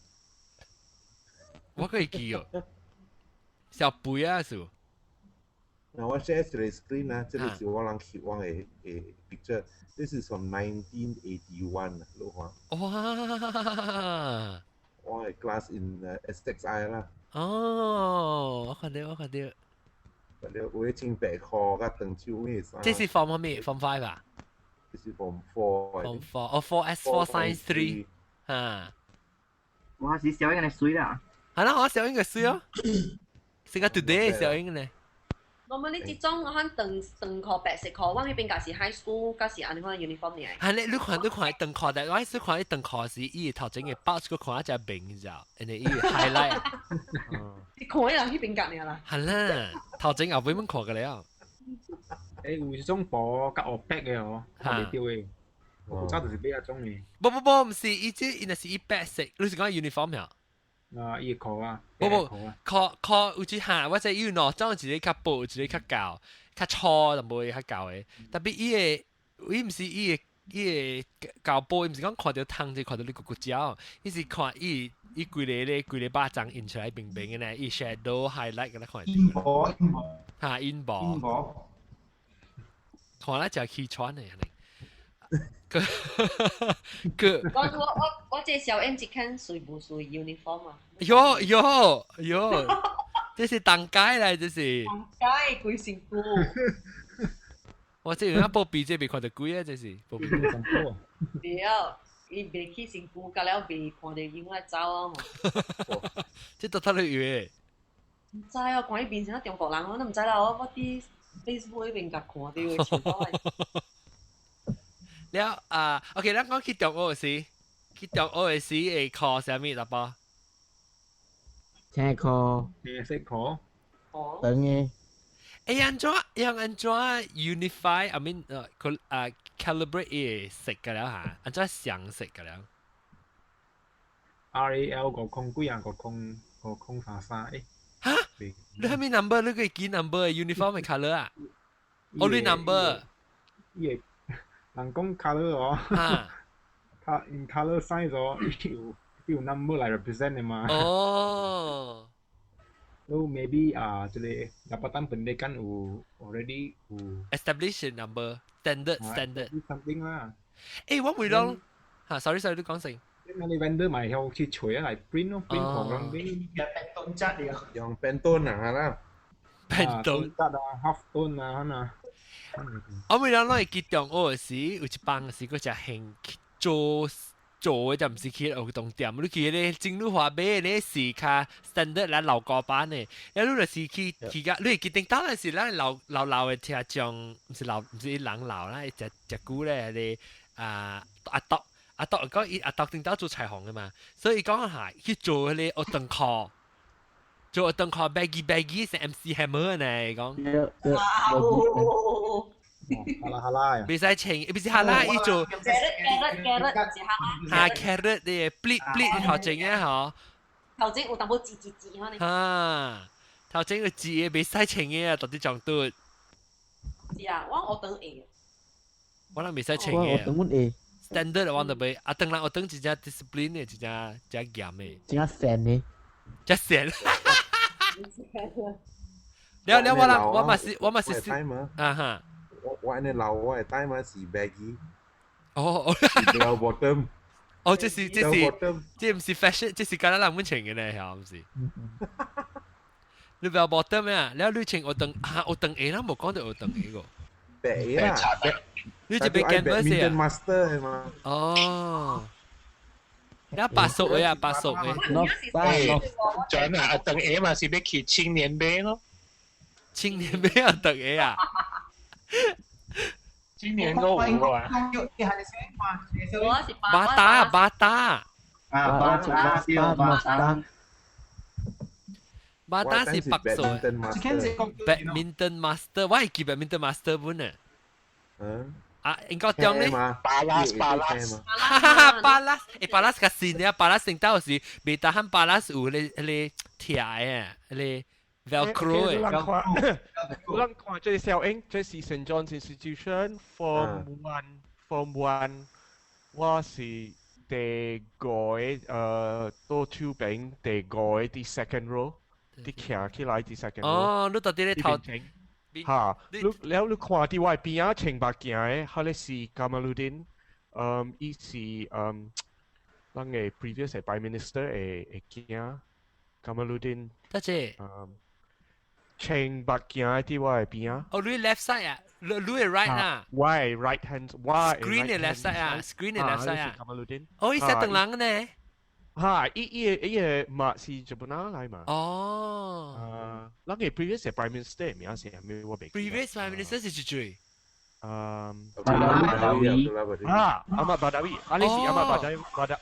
我可以記哦，小杯啊數。嗱，我 share 一個 screen 啊，這裡是我人翕我嘅picture。This is from 1981啊，你看。哇！我係 class in SXI 啦。哦，我看到。或者會穿白褲甲長袖咩衫？這是 form 咩？form 5啊？這是 form 4。form 4，哦 4S4 Science 3，嚇。我是小英嘅水啦。係啦，我小英嘅水哦。成個 today 小英咧。我們呢啲裝我看長褲白色褲，我呢邊嗰時 high school 嗰時安尼款 uniform 嚟。係你看長褲，但我係看長褲是伊頭前嘅包個看一隻名咋，人哋伊 highlight。你看人呢邊隔嚟啦。係啦，頭前後尾乜看嘅了。有種薄甲學白嘅哦，我未丟嘅。我早就是比較中意。不，唔是，伊是伊白色，你是講 uniform 呀？啊，伊褲啊。不，褲有隻下，或者伊喏，裝一個較薄，一個較厚，較粗就冇較厚嘅。特別伊唔是伊個厚薄，伊唔是講看到湯就看到你骨膠，伊是看伊規個巴掌印出來平平嘅咧，伊 shadow highlight 嘅咧看到。嚇，印薄。看咧就氣喘嘅你。我這小 N 只看水不水 uniform 啊？有，這是當街嚟，這是。當街貴成股。我這有一波比這未看到貴啊，這是。波比咁高。對，伊未去成股，隔了未看到影來走啊嘛。這都睇到嘢。唔知啊，看伊變成中國人，我都唔知啦。我啲 Facebook 嗰邊甲看到嘅全部係。了OK，咱講去中學時會考啥物啦噃？青褲、啡色褲、長嘅。安怎 unify？I mean calibrate 嘅色嘅了嚇，安怎相色嘅了 ？RAL 502啊，503誒。嚇？你係咪 number？你個幾 number uniform 嘅 color 啊？Only number。人講 colour 哦，in colour size 哦，有 number 嚟 represent 嘅嘛。哦。So maybe 即係dapatan pendidikan 有 already 有 established number standard。something 啦。我會諗嚇，sorry，你講先。那你 vendor 咪有去除啊嚟 print 咯，print ของเรา啲有เป็นต้นจัดเดียว 用เป็นต้น啊啦。เป็นต้นจัด啊 half ต้น啊嗱。我每當攞嚟結中學時，有一幫時嗰隻興做嘅就唔是去學堂店，你去咧正路華買咧是卡 standard 啦樓高班嘅，然後你就是去個，你結定當然是咱老嘅聽將，唔是人老啦，隻股咧你阿篤講定到做裁縫嘅嘛，所以講下去做咧學堂課。做學堂課 baggy 成 MC Hammer 呢講。哈拉未使穿，唔是哈拉，伊做carrot 嘅 split 頭前嘅嗬。頭前有淡薄字可能。嚇，頭前個字嘅未使穿嘅啊，到底撞對。是啊，我學堂 A。我諗未使穿嘅。我學堂 A。standard 我就未，當然學堂一隻 discipline 嘅，一隻嚴嘅。一隻線嘅。一線。了我嘛是啊哈。我安尼老我係帶嘛是 baggy。哦。bell bottom。哦，這唔是 fashion，這是簡單人們穿嘅咧，係唔是？你 bell bottom 咩啊？了你穿學堂 A 啦，冇講到學堂 A 個。白 A 啦。你就被 canvas 啊。master 係嘛？哦。แล้วปลาสุกเลยอ่ะปลาสุกเลยจอนอ่ะตังเอมาสิไปขี่青年杯咯青年杯啊ตังเออ่ะ今年都有啊บาตา巴達是白สุกbadminton master ว่า係叫 badminton master 本啊應該講咧，巴拉斯，巴拉斯嘅線啊，巴拉斯到時未打喊巴拉斯有咧鐵嘅，咧 Velcro 有人看这小英，这是 St. John's Institution Form One，我是第五個多手柄第五個啲 second row，啲徛起來啲 second row。哦，你到底咧頭？嚇，你看啲外邊啊，青白鏡嘅，佢哋是 Kamaluddin，伊是咱嘅 previous 嘅 Prime Minister 嘅鏡 Kamaluddin。得啫。青白鏡啲外邊啊。哦，你 left side 啊，你係 right 啊。我 right hand，我 screen 嘅 left side 啊 ，screen 嘅 left side 啊。Kamaluddin。哦，伊係等人嘅呢。嚇，伊個嘛是日本人嚟嘛？哦。咱嘅 previous 嘅 Prime Minister 名係咩？我未記。previous Prime Minister 是誰？Badawi。Ahmad Badawi，啊，你是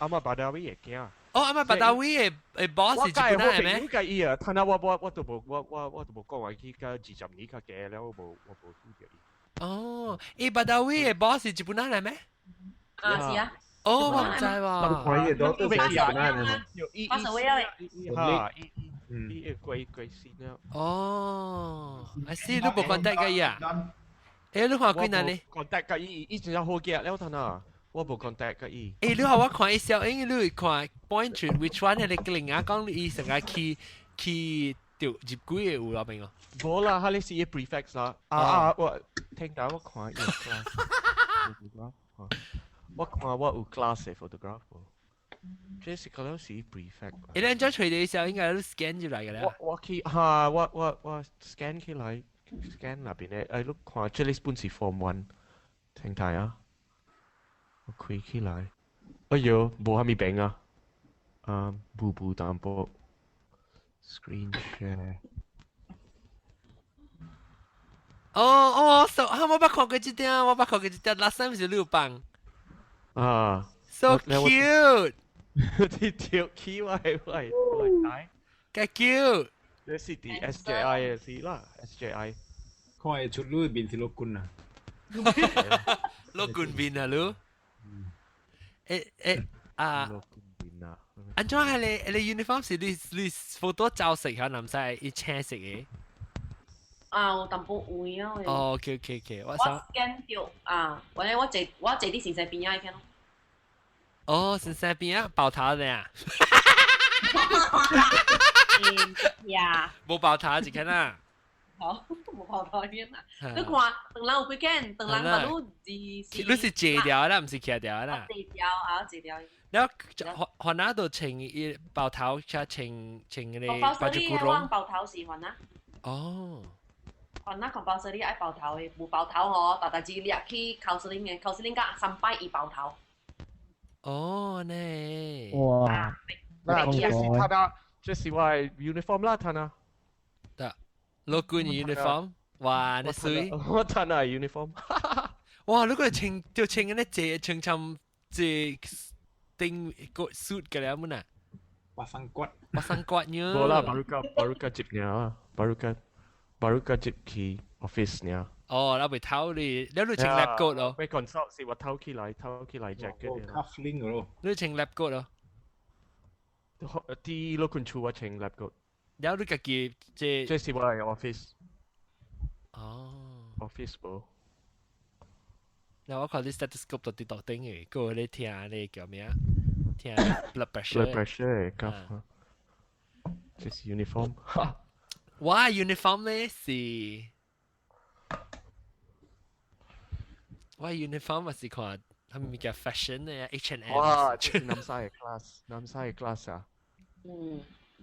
Ahmad Badawi 嘅囝。哦，Ahmad Badawi 嘅 boss 是日本人係咩？我介意啊，睇下我都冇講話佢個20年個嘅咧，我冇知嘅。哦，Badawi 嘅 boss 是日本人係咩？啊，是啊。哦，我唔知喎。我也都是日本人嘛。八十位啊！嚇，伊貴先啦。哦，I see 你冇 contact 嘅呀？誒，你看幾難呢？contact 嘅伊真係好嘅了，睇下。我冇 contact 嘅伊。誒，你話我看伊小英，你會看 point to which one 係你個另外講伊成日去掉入幾嘅有啦邊個？冇啦，佢哋是伊 prefect 啦。我聽到我看伊 class，我看我有 class 嘅 photograph。這是嗰陣時 prefect。你兩張隨地小英嘅都 scan 入嚟嘅咧。我嚇我 scan 起來 scan 那邊咧，你看這裡本是 form one， 聽睇啊。我開起來，哎呦，冇蝦米餅啊！步淡薄 ，screen share。我冇捌看過這點，我捌看過這點。Last time 是6磅。啊 ，so cute。啲條起我係睇，幾 cute。這是啲 SJI 嘅事啦 ，SJI。看係出路邊是陸軍啊。陸軍邊啊，你？安怎係你 uniform 是你 photo 照食下，唔使一青色嘅。啊，有淡薄位啊。哦，OK，我 scan 掉啊，或者我坐啲先生邊啊片咯。哦，先生邊啊，爆頭嘅啊。呀。冇爆頭一間啊。好，冇爆頭片啊。你看，等人有幾間，等人把路你是借掉啦，唔是騎掉啦。借掉啊，借掉。แล้วหัวหน้าตัวเชงเป่าเท้าชาเชงเลยปาจุกุรงเป่าเท้าสิหัวหน้าอ๋อหัวหน้าของเป่าเสรีไอ้เป่าเท้าเอง冇เป่าเท้าเหรอแต่จีเรียกที่เขาสลิงไงเขาสลิงก็สัมไปอีเป่าเท้าอ๋อนี่哇那这是他的，这是我 uniform 啦，他呢？对，โลกุน uniform ว้านี่สวย我他那 uniform ว้า如果เ就เชงเนี่ยเจเชงชำเจ定個 suit 嘅啦，冇呐。pasang kuat nya。冇啦，baru接nya，baru接去 office nya。哦，เราไปเท้าดิแล้วรู้เชิง lab coat เหรอ？ไป consult สิว่าเท้าขี้ไหล jacket เนี่ย cuffling เหรอรู้เชิง lab coat เหรอ？ที่ลูกคุณชูว่าเชิง lab coat。แล้วรู้กี่即係話 office。哦。office 冇。แล้ว我看啲 stethoscope 到啲度頂嘅，個你聽你叫咩啊？聽 blood pressure。blood pressure 咁。這是 uniform。哇 ，uniform 咧是，哇 uniform 係看他們叫 fashion 嘅 H&M。哇，這是南沙嘅 class 啊。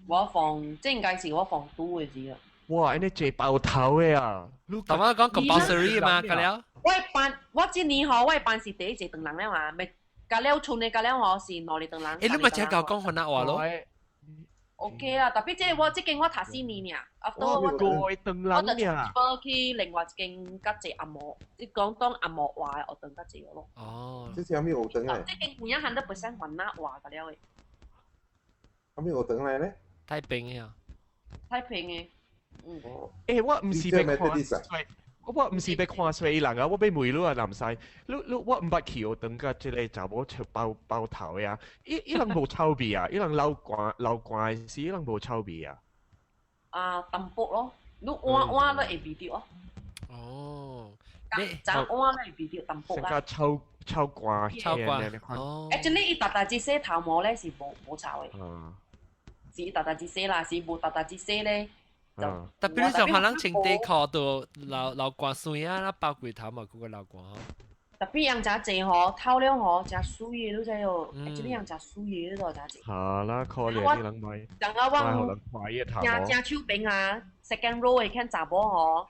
我防即係介紹我防毒嘅字啊。哇！你這爆頭嘅啊！同我講 compulsory 嘛，隔了。我今年嗬，我班是第一隻等人咧嘛，咪隔了村嘅隔了我是攞嚟等人。你咪只教講河南話咯。OK 啦，特別即係我即間我讀4年啊，after 我等人啊。我去另外一間吉隻阿莫，即講當阿莫話我等吉隻咯。哦。即係有咩好等嘅？即間每一100%河南話隔了嘅。有咩好等嚟咧？太平嘅啊。太平嘅。我唔是被看衰，我唔是被看衰人啊！我被梅魯啊南西，我唔捌去我等個即係查某出包頭呀！伊人無臭味啊！伊人流汗時，伊人無臭味啊！淡薄咯，你換都會比掉啊。哦，咱換都會比掉淡薄啦。成個抽掛哦。actually，伊大隻洗頭毛咧是冇臭嘅，是大隻洗啦，是冇大隻洗咧。但比如上可能穿地褲都流汗水啊，那包櫃頭嘛，嗰個流汗吼。特別人食濟吼，透了吼，食水嘅你知哦，actually 人食水嘅你都食濟。係啦，可憐啲人咪，等我可能快嘅頭毛。正手邊啊 ，second row 嘅看查某吼，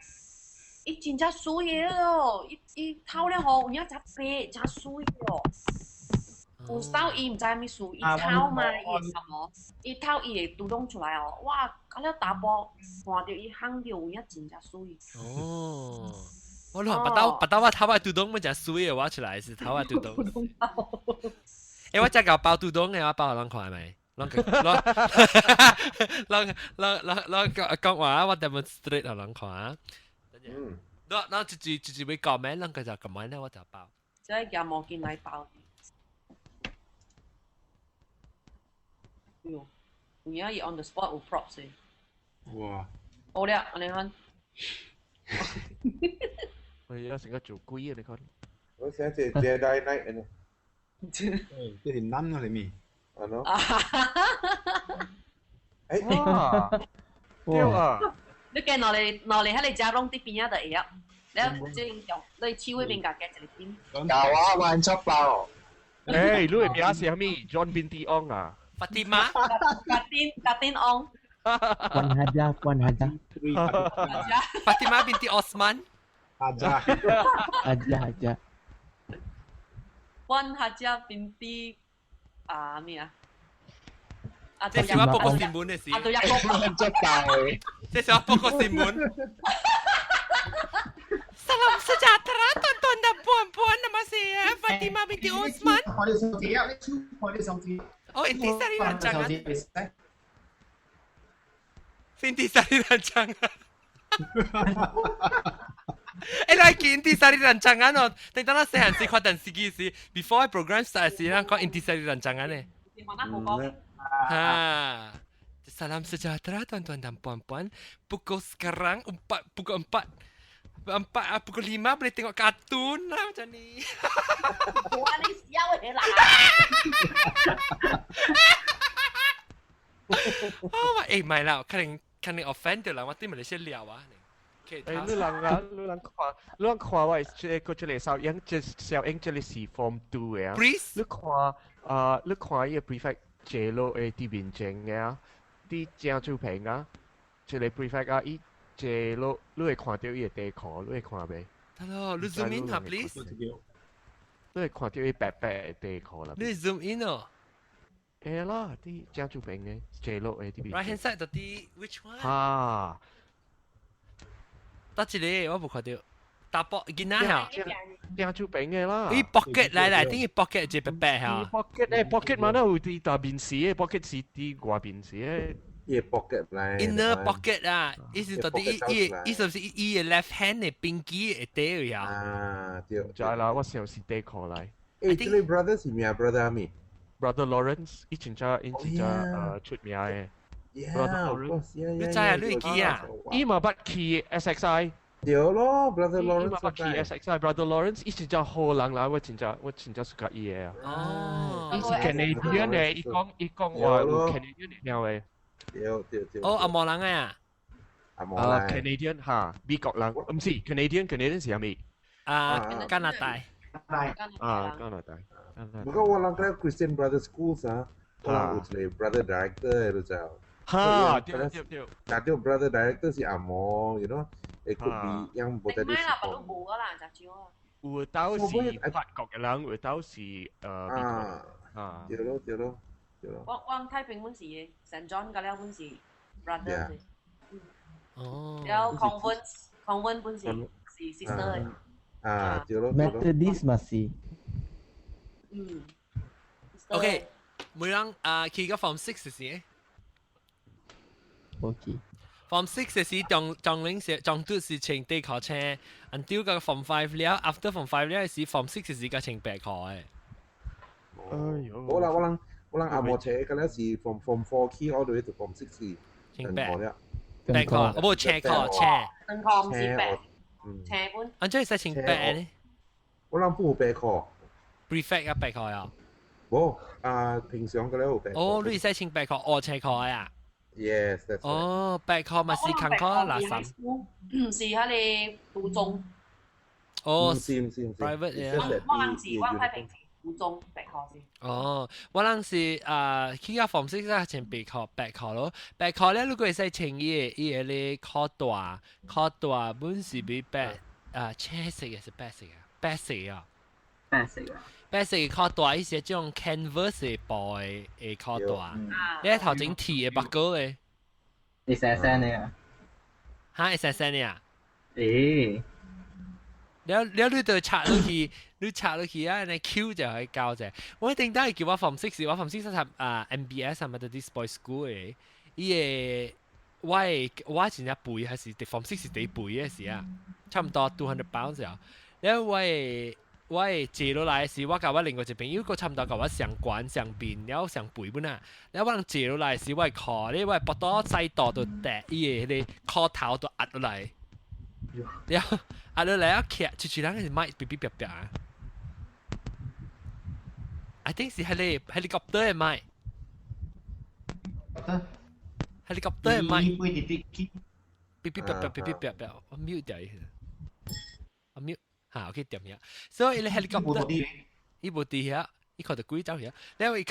伊真正水嘅咯，伊透了吼，有影食白食水哦。有時候伊唔知咩水，伊透嘛，伊什麼，伊透伊會嘟咚出來哦，哇！搞了大波，看到伊烘到有影真正水。哦。我諗白刀我頭髮嘟咚，我就水嘅話出來是頭髮嘟咚。誒，我只嚿包嘟咚嘅話包人看咪？啷講話我 demonstrate 讓人看啊。啷直會講咩？啷個就咁樣咧，我就包。即係叫毛巾來包。有影伊 on the spot 有 props 嘅。哇！好了，安尼看。我而家成個做鬼啊！你看，我想隻 Jedi Knight 呢？即係撚啊！你咪，係咯。哇！屌啊！你見落嚟喺你家攏啲邊啊度嘢，你即係用你超嗰邊夾嘅一邊。有啊，玩出爆！誒，你係邊個咩 ？John Binti Ong 啊 ？Fatima。Katin Ong。Puan Haja. Fatima binti Osman. Haja. Puan Haja binti咩啊？這是我報告新聞嘅事。真係。這是我報告新聞。Salam sejahtera tuan-tuan dan puan-puan, nama saya Fatima binti Osman. Oh, intisari rancangan. Intisari rancangan. Lagi intisari rancangan oh. Tentang na sehan si kuatan sigi si before program start si lang ko intisari rancangan eh. Di mana ko? Ha. Salam sejahtera tuan-tuan dan puan-puan. Pukul sekarang pukul 4 pukul 5 boleh tengok kartun lah macam ni. Buat ni siapa lah. Oh, mai lah, kan ni offend lah, waktu Malaysia liao ah. 你人看我即個即個小英即係是 form 2嘅啊。你看伊個 prefect 謝落嘅啲面證嘅啊，啲正照片啊，即係 prefect 啊，伊謝落你會看到伊個地殼，你會看未？得咯，你 zoom in 下 please。你會看到伊白白嘅地殼啦。你 zoom in 哦。誒啦，啲正照片嘅謝落嘅啲面。Right hand side 到啲 which one？啊。得一個我冇看到，大波見哪下？正照片嘅啦。伊 pocket 嚟，點解 pocket 只白白下？pocket 嘛，有啲大邊時嘅 pocket 是啲外邊時嘅。伊 pocket 嚟。inner pocket 啊，意思到啲意思是伊嘅 left hand 嘅pinky 嘅底呀。啊，對。就係啦，我上次地殼嚟。誒，這類 brother 是咩 brother 咪 ？Brother Lawrence，以前出名嘅。Brother Lawrence，你知啊？你記啊？伊嘛捌去 SXI。對咯 ，Brother Lawrence。伊嘛捌去 SXI，Brother Lawrence，以前就好人啦，我真正suka 伊嘅啊。哦。伊是 Canadian 嘅，伊講話有 Canadian 料嘅。對。哦，阿莫人啊。阿莫人。Canadian 嚇，美國人，唔是 Canadian 是咩？加拿大。加拿大。不過我諗緊 Christian Brother Schools 啊，我諗有一個 Brother Director 喺度就。哈，對。但係 Brother Director 是阿莫，you know，it could be yang buat tadi。啦，不過冇啦，就少啦。有到是法國嘅人，有到是美國。對咯。我太平本是Saint John 嘅了本是 brother。哦。แล้วconvent本是 sister。對咯。Methodist masih。OK，每人去個 Form 6時。OK。Form 6時中讀是穿地殼車 ，until 個 Form 5了 ，after Form 5了時 Form 6時個穿白殼嘅。哎呦！我諗阿莫車嗰陣時 from 4 key all the way to Form 6是穿白了。白壳，我冇青壳，青。长壳唔是白，青本。安怎会使穿白呢？我諗冇白殼。prefect 啊，白殼啊。冇平常嘅咧有白殼。哦，你使穿白殼，哦青殼啊。Yes，that's right。哦，白殼咪是空殼垃圾。唔是喺你附中。哦，唔是 private 嘅。我諗是我睇平時附中白殼先。哦，我諗是佢個方式係穿白殼咯。白殼咧，如果係使穿伊個咧殼大本是比白青色嘅是白色嘅，白色啊。白色嘅殼大，伊是種 canvas 嘅布嘅殼大。你喺頭整 T 嘅白膏咧？你寫聲你啊？嚇，會寫聲你啊？誒，你對插落去，你插落去啊！你 Q 就可以教啫。我一定都係叫我form 6，我form 6係MBS 係咪啲 boys school 嘅？伊個我前日背係是form 6是第背嘅時啊，差唔多200 pounds 啊。因為我借落來時，我教我另外一邊，因為個差唔多教我上管上邊，然後上背本啊。然後我借落來時，我靠，你我膊頭細度都跌，伊個殼頭都壓落來，然後壓落來一劇，處人係咪嗶嗶嗶啊 ？I think 是helicopter 嘅咪 ，helicopter 嘅咪，嗶嗶嗶嗶，我 mute 掉佢，我 mute。嚇，OK 點樣？所以你 helicopter，伊無啲嘢，伊靠就鬼走嘢。然後伊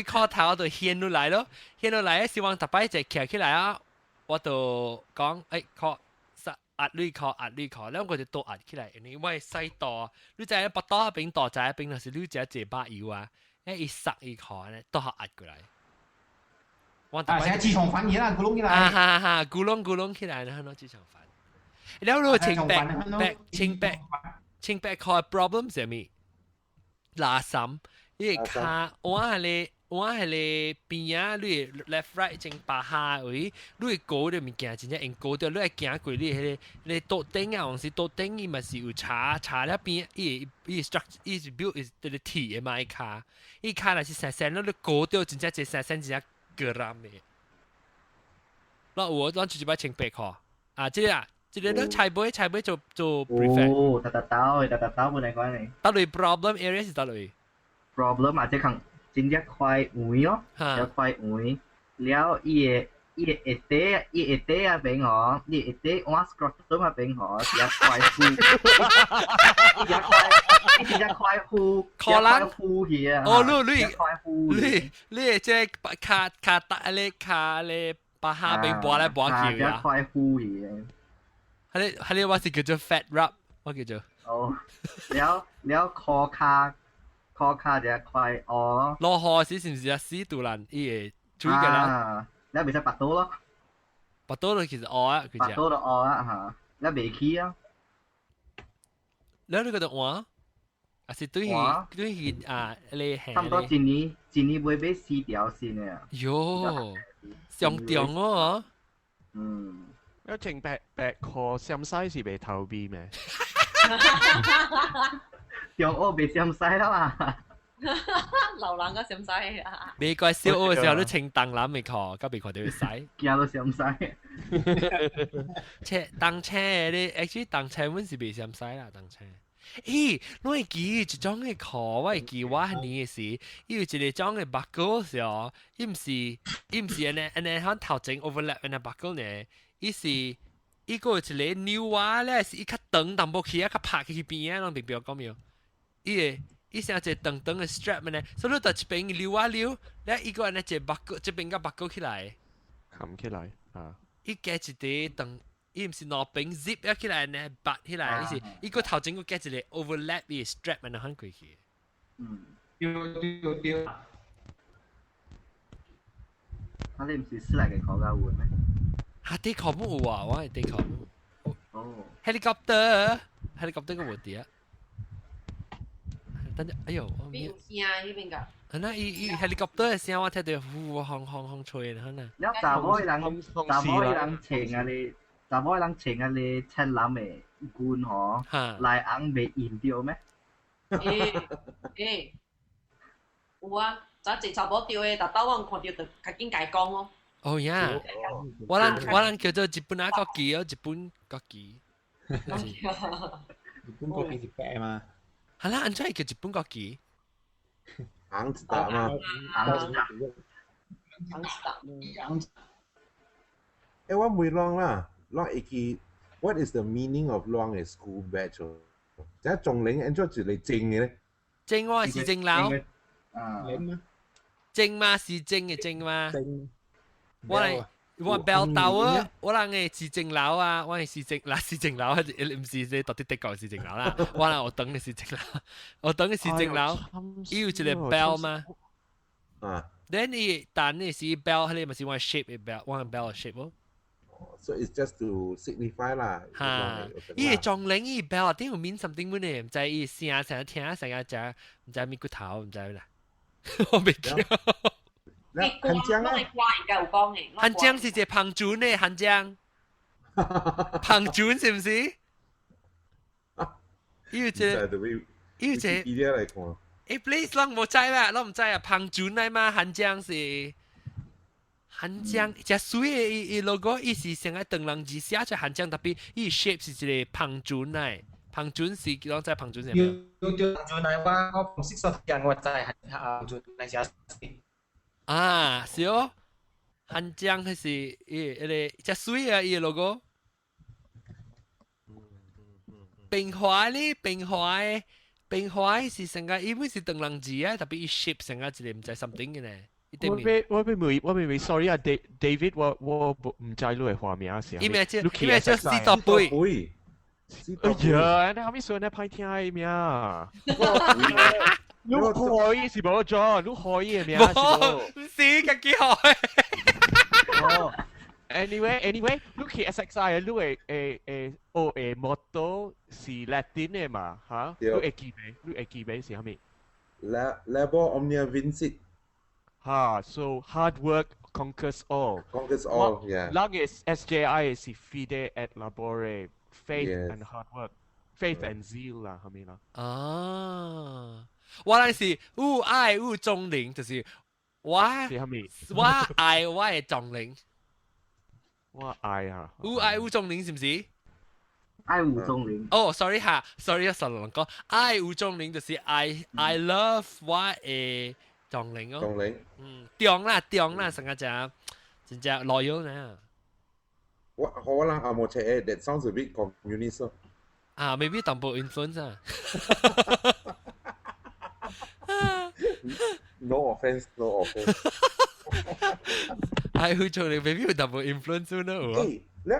靠頭就掀落來咯，掀落來希望特擺就企起來啊！我就講靠壓你靠，然後我就倒壓起來。因為細度，你就係把刀邊刀仔邊，就是你只一把油啊，伊塞伊靠咧，都壓過來。我特擺自從反而啦，咕窿起來。哈，咕窿起來，然後攞自從反。แล้วเรา清แบกคอ problem 係咪ลาซ้ำอีกค่ะว่าเลย邊啊你 left right 正把下位你高的物件真正用高的你行過你倒頂啊還是倒頂伊咪是有查了邊伊 structure 伊 build is the T 嘅嘛伊卡伊卡係成你高的真正真正gram嘅แล้ว我直接把清白คอ即係即係都柴杯做 prefect。哦，特本嚟講嚟。得類 problem area 是得類。problem 或者可能真一塊碗咯，一塊碗，แล้ว伊個啊俾我，伊個我 scrotum 啊俾我，一塊褲，一塊褲去啊。哦，你即係卡得你把下邊撥來撥去啊。一塊褲去啊。係話是叫做 fat wrap， 我叫做。哦，แล้วคอขาจะควายอ๋อ落河時是唔是啊？死杜蘭伊個追嘅啦。แล้ว咪就拔刀咯。拔刀咯，其實哦啊，佢拔刀就哦啊嚇，แล้ว未起啊。แล้ว你覺得話？啊是對佢你係。差唔多一年會俾4條線嘅。喲，上重哦。嗯。一整白殼上西是被投幣咩？上屋被上西啦嘛。流浪個上西啊！美國小屋嘅時候都清淡攬未殼，交被殼哋去洗。驚到上西。當車你 actually 當車本是被上西啦，當車。咦，我會記一種嘅殼，我會記我係你嘅事，因為一個種嘅白狗時候，伊唔是安響頭整 overlap 安尼白狗呢？伊個一個牛蛙咧，是伊較長淡薄起啊，較拍去邊啊，啷邊講沒有？伊成一個長嘅 strap 呢，所以你到一邊溜啊溜，咧伊個安尼一白狗，一邊個白狗起來，冚起來啊！伊加一個長，伊唔是兩邊 zip 起來呢，拔起來，伊個頭前個加一個 overlap 伊 strap 安尼行過去。對。啊，你唔是撕嚟嘅口膠換咩？嚇！啲殼冇喎，我係啲殼。哦。helicopter 個問題啊！等陣，哎呦！邊有聲啊？呢邊㗎？係啦，伊 helicopter 嘅聲我聽到呼轟吹啦，可能。แล้วตาบอยหลังเชงอะไรเช่นล้ำกูนหอลายอังเบอินเดียวไหม有啊，早一差不多掉嘅，但當我看到就趕緊解講咯。哦呀，我人叫做日本啊國旗哦，日本國旗。日本國旗是白嘛？係啦，安怎會叫日本國旗？紅字打嘛。我唔浪啦，浪會記 What is the meaning of 浪嘅 school badge？即係仲領 enjoy 住你正嘅咧？正我係正佬。領咩？正嘛是正嘅正嘛。我bell 豆啊，我人嘅是正佬啊，我係是正嗱是正佬，唔是你特啲的講是正佬啦，我人我等嘅是正佬，我等嘅是正佬，要一個 bell 嘛。啊。Then 你但你是 bell，你咪是 one shape bell， one bell shape 咯。So it's just to signify 啦。嚇，依個撞領依 bell 點會 mean something 乜嘢？唔知依聲成日聽成日就唔知咪骨頭唔知啦，我未記。漢江啊，漢江是隻胖豬呢，漢江，胖豬是唔是？要隻，要隻。誒 ，please， 我冇知啦，我唔知啊，胖豬呢嘛，漢江是漢江，隻水嘅伊 logo， 伊是成日長人字寫出漢江，特別伊 shape 是一個胖豬呢，胖豬是講在胖豬係咩？要胖豬呢話，我唔識說人我知係胖豬呢寫。啊，是哦，漢江係是伊隻水啊，伊 logo。冰華呢？冰華是成個，因為是長人字啊，特別伊 shape 成個一個唔知 something 嘅呢。我未 sorry 啊 ，David， 我唔知你係畫名啊，因為就四朵杯。哎呀，你後面說你派聽嘅咩啊？你可以是冇咗，你可以嘅咩啊？唔是，咁幾好哦。Anyway， 你去 SXI 你係motto 是 Latin 嘅嘛？嚇？你會記咩是係咪 ？Labor omnia vincit。So hard work conquers all. Conquers all, yeah. Lang is SJI is fide et labore, faith and hard work, faith and zeal 啦，係咪啦？啊，我係是吾愛吾忠靈，就是我愛我嘅忠靈。我愛啊！吾愛吾忠靈是唔是？愛吾忠靈。哦 ，sorry 嚇 ，sorry 啊，實兩個愛吾忠靈就是 I love 我嘅。忠靈哦，忠靈，忠啦，成個真正 loyal 呢。我人阿冇切誒 ，that sounds a bit communist 啊 ，maybe 淡薄 influence 啊。No offense。係佢做你 maybe 淡薄 influence 呢？誒，你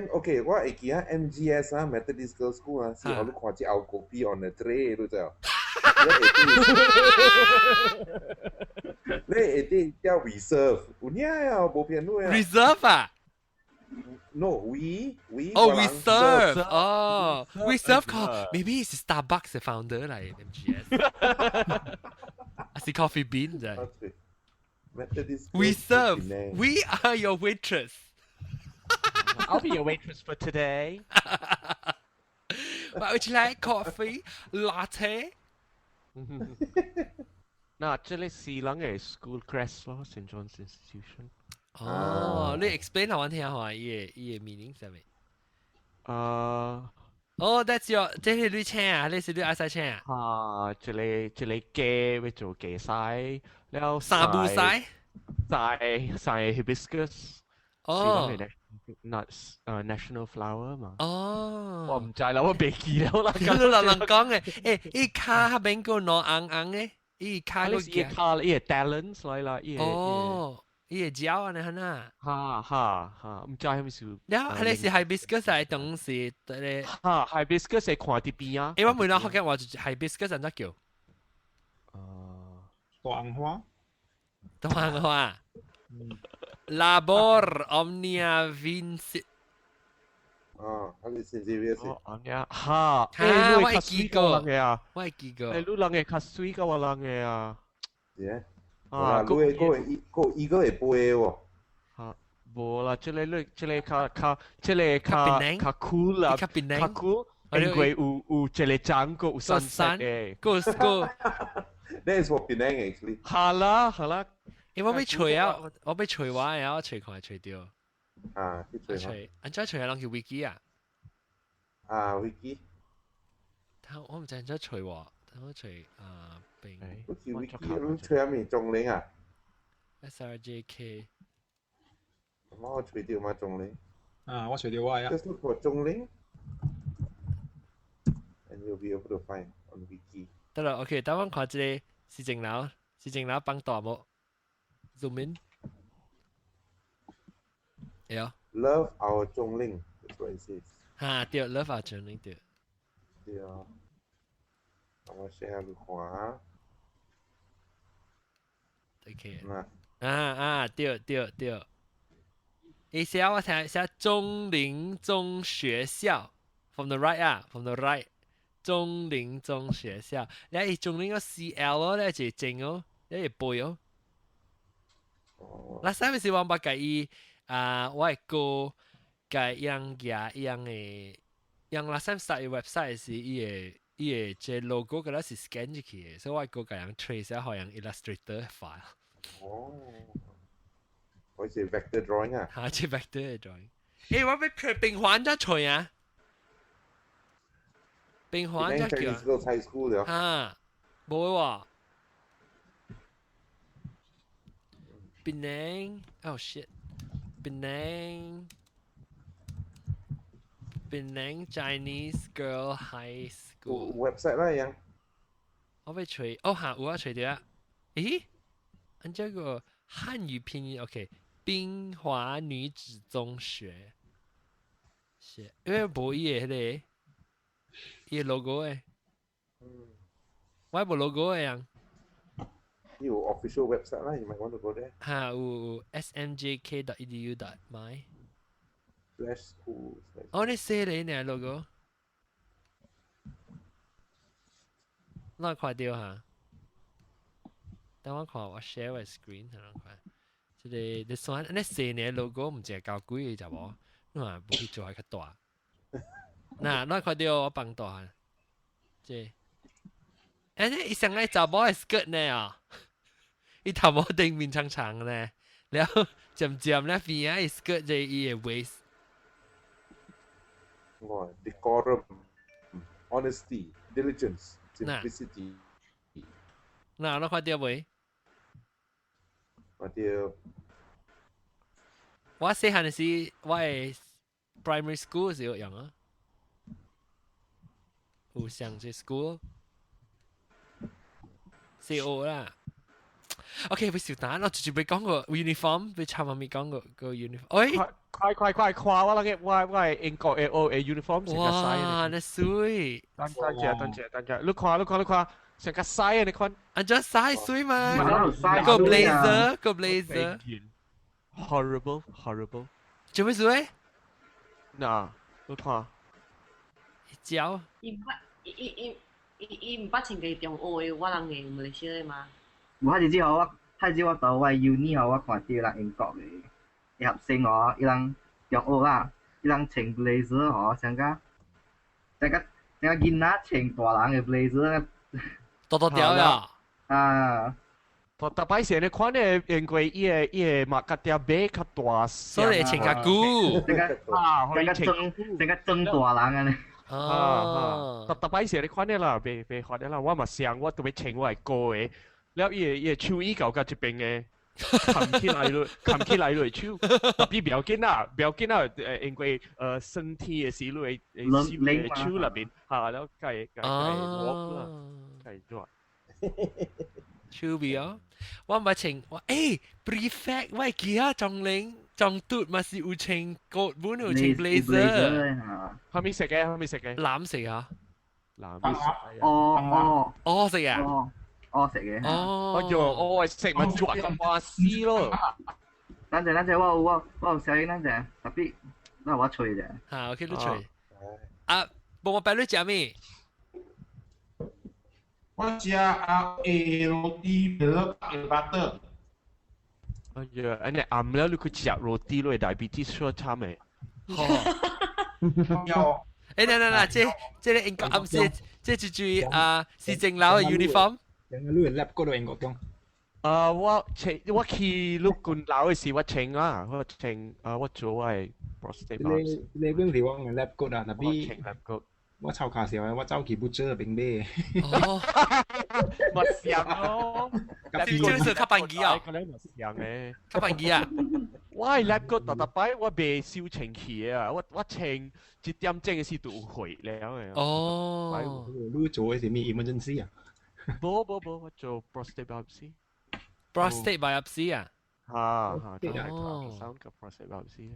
OK，我會記啊 MGS 啊 ，Methodist Girls School 啊，是我哋看隻牛狗皮 on the tray 都知。你一定叫 reserve， 有咩啊？冇騙你啊 ？reserve 啊 ？No，we。哦 ，reserve， 哦 ，reserve call maybe 是 Starbucks 嘅 founder 嚟 MGS， 係 Coffee Bean 啫。Reserve，we are your waitress。 I'll be your waitress for today. Would you like coffee, latte? 嗱，這裡是啷個 school crest 咯 ，St. John's Institution。哦，你 explain 下我聽下伊個 meaning 係咪？that's your， 即係你請啊，你是你愛使請啊？這裡雞會做雞曬，แล้ว沙布曬，曬 hibiscus。哦。Not national flower 嘛？哦，我唔知啦，我未記了啦。佢都人講嘅，伊卡下邊個攞硬硬嘅，伊卡個伊卡伊 talents 來啦，哦，伊膠啊你睇下。哈，唔知係咪事？然後你是 hibiscus 係當時咧。hibiscus 係看啲邊啊？我每日學嘅話就 hibiscus 怎樣叫？大紅花。大紅花。Labor omnia vincit。係咪先至咩事？omnia，我係記過，我係記過。你攞人嘅卡水個話人嘅啊？係啊，個會背喎。冇啦，這裡卡酷啦，卡酷，因為有這裡長個有sunset嘅。Go。That is for Penang actually. 好啦。我要吹啊，我要吹話，然後吹看吹掉。啊，去吹吹，安怎吹係啷叫 wiki 啊？啊 wiki。我唔知安怎吹喎，我吹並。好似 wiki 咁吹下面中領啊 ？SRJK。咁我吹掉嘛中領。啊，我吹掉我呀。Just look for 中領。And you'll be able to find on wiki。得啦 ，OK， 等我看這個市政樓幫大冇 zoom in。Yeah. Love our 中領 ，that's what it says。哈，對 ，love our 中領對。對啊。我 share 下你看啊。OK。對。寫我睇寫中領中學校 ，from the right 啊 ，from the right。中領中學校，你係中領個 CL 咯，你係正哦，你係背哦。嗱，三是我把介我係個介樣嘅，樣啦三 start 嘅 website 是伊個這 logo 嗰啲是 scan 入去嘅，所以我係個介樣 trace 下好像 Illustrator file。我係 vector drawing 啊。嚇，即 vector drawing。我俾平環咗除啊！平環咗叫啊，冇喎。Penang oh shit Penang Chinese Girl High School website 啦樣我被吹哦哈我吹掉啊咦按這個漢語拼音 OK 冰華女子中學是因為冇嘢咧嘢 logo 誒我冇 logo 誒樣有 official website 啦，you might want to go there。有 smjk.edu.my /schools。哦，你寫你呢 logo？我看到哈，等我看我 share 我 screen 睇下看。即係你算你寫你 logo 唔只係較貴嘅咋喎？因為唔去做係較大。嗱，我看到我幫大下，即係，誒，你上嚟找某係 skirt 呢啊？伊頭毛頂面長長嘅咧，然後漸漸咧邊啊 skirt 就伊嘅 waist。我 decorum, honesty, diligence, simplicity。嗱，你看到未？看到。我細漢時，我係 primary school 時候用啊，有上這 school， 4O 啦。OK， 不是但，我直接被講過 uniform， 被參媽咪講個 uniform。哎，快！我那個我係英國嘅uniform 成個西。哇，你水！等陣，你看，成個西啊！你看，安怎西水嘛？個 blazer。horrible。做咩水？嗱，你看。膠。伊唔捌穿過中學嘅，我人嘅馬來西亞嘛。我太子我到我 uni 後我看到人英國嘅學生哦，伊人中學啊，伊人穿 blazer 哦，成個囡仔穿大人嘅 blazer，多條呀！啊，特別是你看咧，因為伊個馬甲條尾較大，所以穿較久。成個裝大人啊！特別是你看咧啦，未學咧啦，我嘛想我特別穿我係高嘅。แล้วอีชูอีเก่ากับจะเป็นไงคำที่ไรเลยชูแต่พี่เบียวกินเองก็身體嘅事เลยชู入邊嚇แล้วไก่วอก啦ไก่ด้วยชูเบียวว่ามาเชิงว่าprefect ว่ากี่ฮะจองตูดมาสิอุเชิงกดบุญอุเชิง blazer เขาไม่食嘅藍色啊藍哦食啊我食嘅。我食咪做咁巴斯咯。等陣，我有小英等陣，特別那我吹啫。好 ，OK， 你吹。啊，幫我擺你食咩？我食roti beurre and butter。哎呀，安尼暗了你去食 roti 咯，diabetes 出差未？好。有。嗱，這應該暗些，這就注意市政樓嘅 uniform。Jangan lu lab kau doang kau tiang. 我去陸冠樓嘅時，我請啊，我做係 prostate biopsy。你嗰時我嘅 lab coat 啊，特別請 lab coat。我抄卡時候，我走去不做並咩？哦，咪想咯，就是卡班機啊，可能咪想嘅。卡班機啊。我係 lab coat 特擺，我未燒清氣啊，我請一點鐘嘅時都會了嘅。哦，你做嘅係咩 emergency 啊？冇，我做 prostate biopsy。prostate biopsy 啊？哦，sound 嘅 prostate biopsy。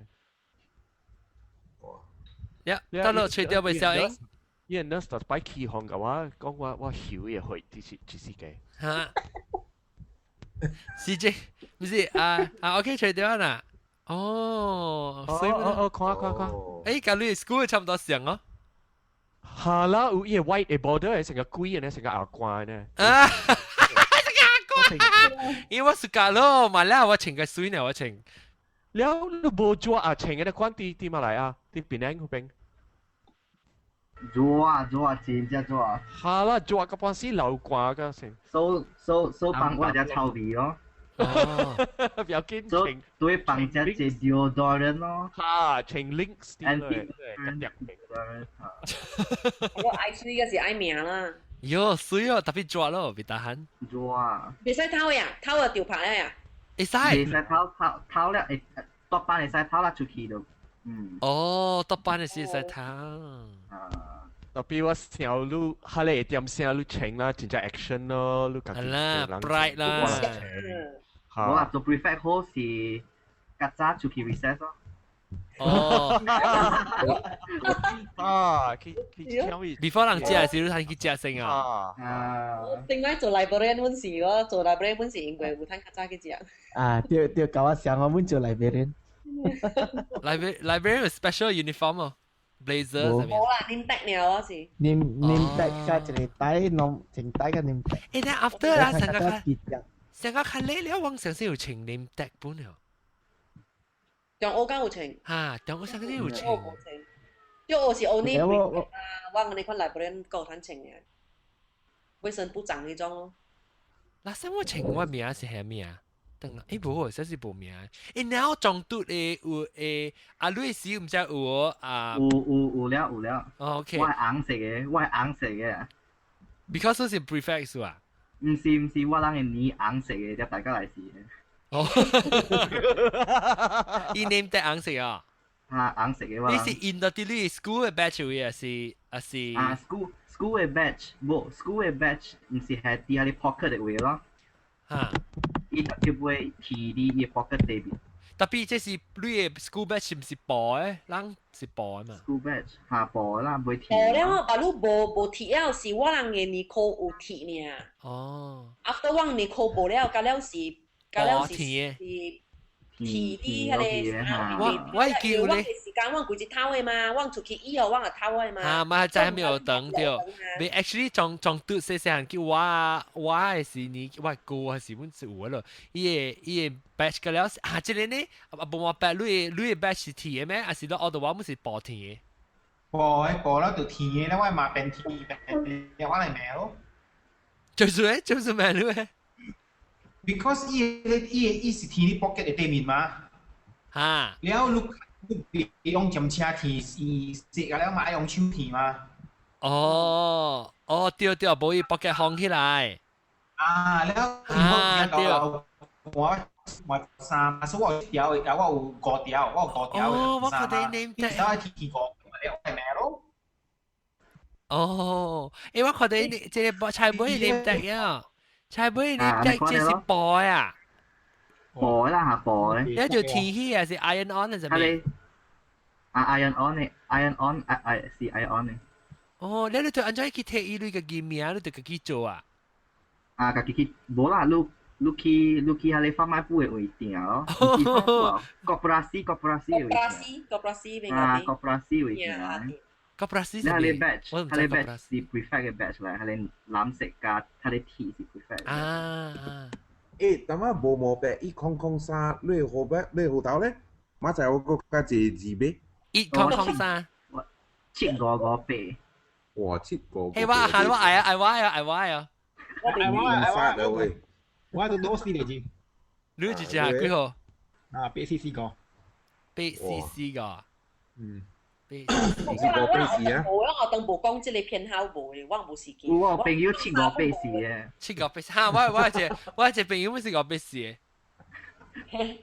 呀，得咯，除掉未效應。因為 nurse 特擺起行嘅話，講我曉嘢去啲時間。嚇？CJ 唔是OK 除掉啦。哦，所以看。誒，咁你 school 差唔多上咯。係啦，有嘢 white 嘅 border 成個龜呢，成個牙關呢。啊！因為我暑假咯，嘛啦我請個水呢，我請。แล้ว你冇做啊？請嘅關啲馬來啊，啲邊樣嗰邊？做啊，真正做啊。係啦，做個半時流掛噶成。So幫我隻臭味咯。哦，有堅情。對幫隻 deodorant 咯。嚇，請 links 啲咧。我愛水嘅是愛命啦。喲，水哦，特別抓咯，別得閒。做啊。別使偷呀，偷就掉牌呀。會使。會使偷咧，多班會使偷啦出去就。哦，多班嘅時使偷。特別我想你，下嚟點先你請啦，真正 action 咯，你係啦 ，bright 啦。我話做 prefect 好是曱甴出去 recess 咯。哦。before 人食時，你睇佢食先啊。點解做 librarian 嗰時，我做 librarian 嗰時應該會睇曱甴嘅食。啊，對，搞我想我們做 librarian。librarian 有 special uniform 哦。blazer 冇啦，黏得了嗰時。黏得加一個帶，弄整帶個黏得。誒，但 after 啦，成個看你了，往上先有穿黏得本了。中澳間有穿。嚇，中澳上嗰啲有穿。因為我是 only 我你看來不然夠攤穿嘅，衛生部長嗰種咯。嗱，先我穿我名是係咩啊？誒冇，實是冇名。誒，然後中毒誒有誒阿女士唔知有啊？有了。OK。我係紅色嘅。Because 我是 prefect 是吧？唔是，我人係你紅色嘅，就大家嚟試嘅。哦。伊 name 得紅色啊？紅色嘅話。你是 in the daily school 嘅 batch 位啊？是。school 嘅 batch， 冇 school 嘅 batch 唔是係啲喺你 pocket 嘅位咯。嚇。伊特別會提啲嘢 pocket 裏邊。特別即是你嘅 school batch 唔是薄嘅，人是薄嘅嘛。school batch 下薄啦，唔會提。薄了，把你無提了，是我人嘅年科有提呢。哦。after 我年科無了，加了是提啲迄個。我係叫你。時間我規日偷嘅嘛，我出去以後我就偷嘅嘛。啊，嘛在沒有等到，你 actually 裝嘟細細叫我係是你我哥係是本是有咯，伊個 batch 個了啊，即個呢啊冇話 batch 你個 batch 是甜嘅咩？還是你我度話冇是薄甜嘅？薄了就甜嘅啦，我嘛變甜，我嚟咩咯？就是咩咯？Because 伊是甜啲 pocket 嘅對面嘛。嚇。然後你用針車甜，食咗了嘛用手甜嘛。哦，對，冇伊 pocket 放起來。啊，แล้ว我三，所以我條我有個條，我覺得你就係甜個，你係咩咯？哦，我覺得你即係菜杯你得呀，菜杯你得即係薄啊。薄啦嚇薄咧。一條甜氣啊，是 iron on 係咪？iron on 咧，iron on 是 iron on 咧。哦，你對安怎去睇伊類個機名，你對佢去做啊？啊，家己去，無啦，你去下你販賣部嘅位定咯。Koperasi 邊個？啊 ，Koperasi 位定啊。Koperasi 係你 batch，係你 batch 是 prefect 嘅 batch 嚟，係你藍色加係你 T 是 prefect。啊。誒，等下無毛病，伊空空沙，你好頭咧，馬仔我個家姐字咩？伊空空沙。755。哇，755。誒，我嗌啊！我哋唔發啊喂，我都多4嚟字。你就只幾號？啊，8cc 個。8cc 個。試過8cc啊？冇啊，我當冇講即係偏好冇嘅，我冇試見。我朋友試過8cc嘅。試過8cc，嚇！我一隻朋友冇試過8cc嘅。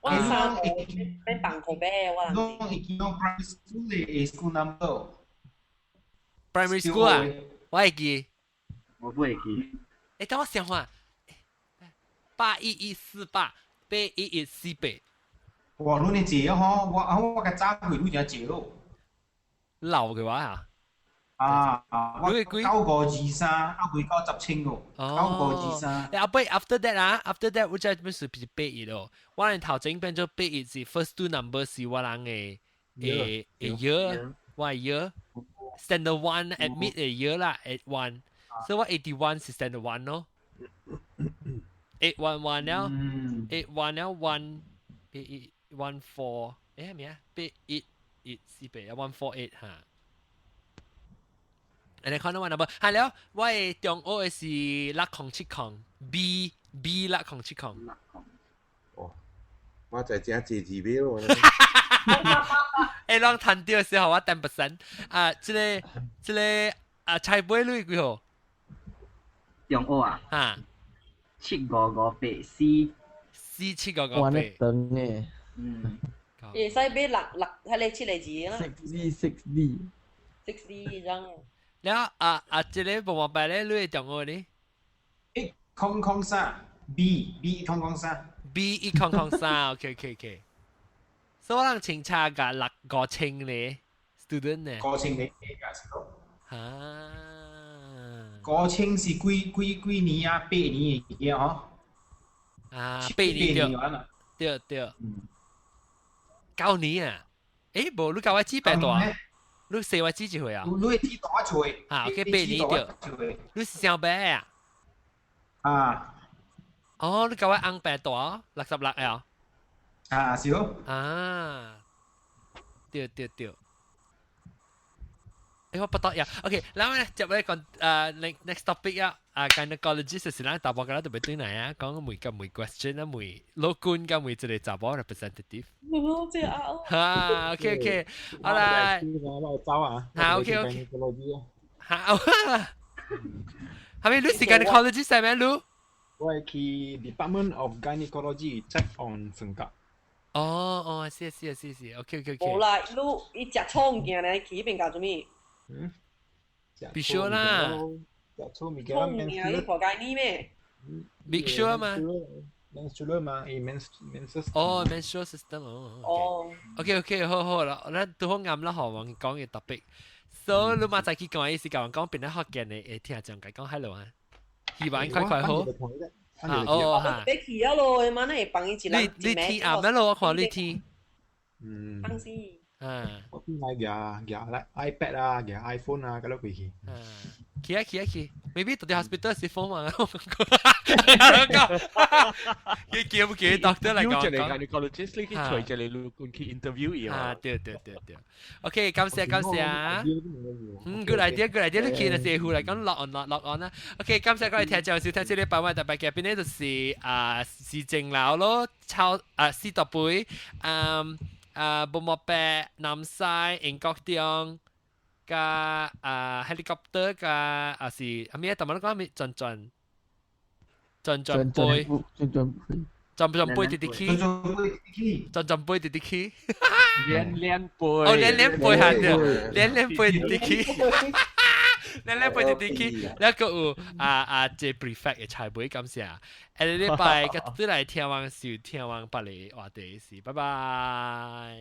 我三俾辦過俾我。我係見到 primary school 嘅 school number。primary school 啊，我會記。我不會記。誒，等我想下，81148，81148。哇！你哋借嗬，我嘅揸佢都有借咯。流嘅話啊？我9個23，後尾910清喎，9個23。誒，不 after that 我真係變成係81咯。我哋頭先變咗81是 first two number 是我人嘅year，我係 year。Standard one admit 嘅 year 啦 ，81，所以我81是 standard one 咯。811แล้ว811แล้ว114係咩啊81148 148嚇。อันนี้ข้อนั้นวันนับฮะแล้วว่าจงโอซีลักของชิคอง B ลักของชิคอง哦我就係正字俾咯ลองทันเดียว時候ว่า10%即係菜杯類幾號中學啊嚇7558 C 7558玩得等嘅會使俾6係你7嚟字啦 6D 張แล้ว即係บอกว่าไปเลยลุยจงโอนี่103 B 103 B 103โอเค所以我諗清查㗎6個清咧 student 咧個清你㗎嚇個清是幾年啊8年嘅嗬8年對9年啊誒冇你教我知8多啊你4位知幾歲啊？你係知多歲？OK，8年掉。你是上班啊？哦，你教我按8多66啊？是咯。對。我不得呀。OK，然後咧接嚟講next topic 啊gynecologist 是咱大部個都別對嚟啊，講每 question 啊，每老官跟每一個查某 representative。這啊 ，OK， 好啦。我走啊。好 ，OK。好。係咪你是 gynecologist 係咪你？我係去 Department of Gynecology check on 性格。哦，是，OK。冇啦，你食葱件咧，去邊搞做咩？必須啦。葱件你破解呢咩？必須嘛。menstrual 嘛，menstrual。哦 ，menstrual system 哦。OK， 好啦，我都好啱啦，何王講嘅 topic。So 你馬仔去講意思講變得學嘅你聽下講解講 hello 啊，希望快好。嚇。你去啊咯，你媽你幫伊一兩你聽啊咩咯？我看你聽。當時。我邊買嘅 iPad 啊，嘅 iPhone 啊，嗰啲佢去。去。Maybe 到啲 hospital 是放嘛？佢叫唔叫 doctor 嚟講？叫嚟 gynecologist 呢啲隨住你錄去 interview 啊，對。OK， 感謝。good idea， 你見到社會嚟講落案啦。OK， 感謝各位聽眾小聽呢8位特別嘅邊呢就是市政樓咯，司獨杯布莫伯南西英國中加helicopter 加是係咩？但係我講咩轉杯滴滴 key， 轉杯滴滴 key， 連杯，哦連杯係對，連杯滴滴 key， 連杯滴滴 key， แล้วก็即 prefect 嘅菜杯咁先啊，誒呢拜嘅都嚟聽完笑聽完不嚟話題事，拜拜。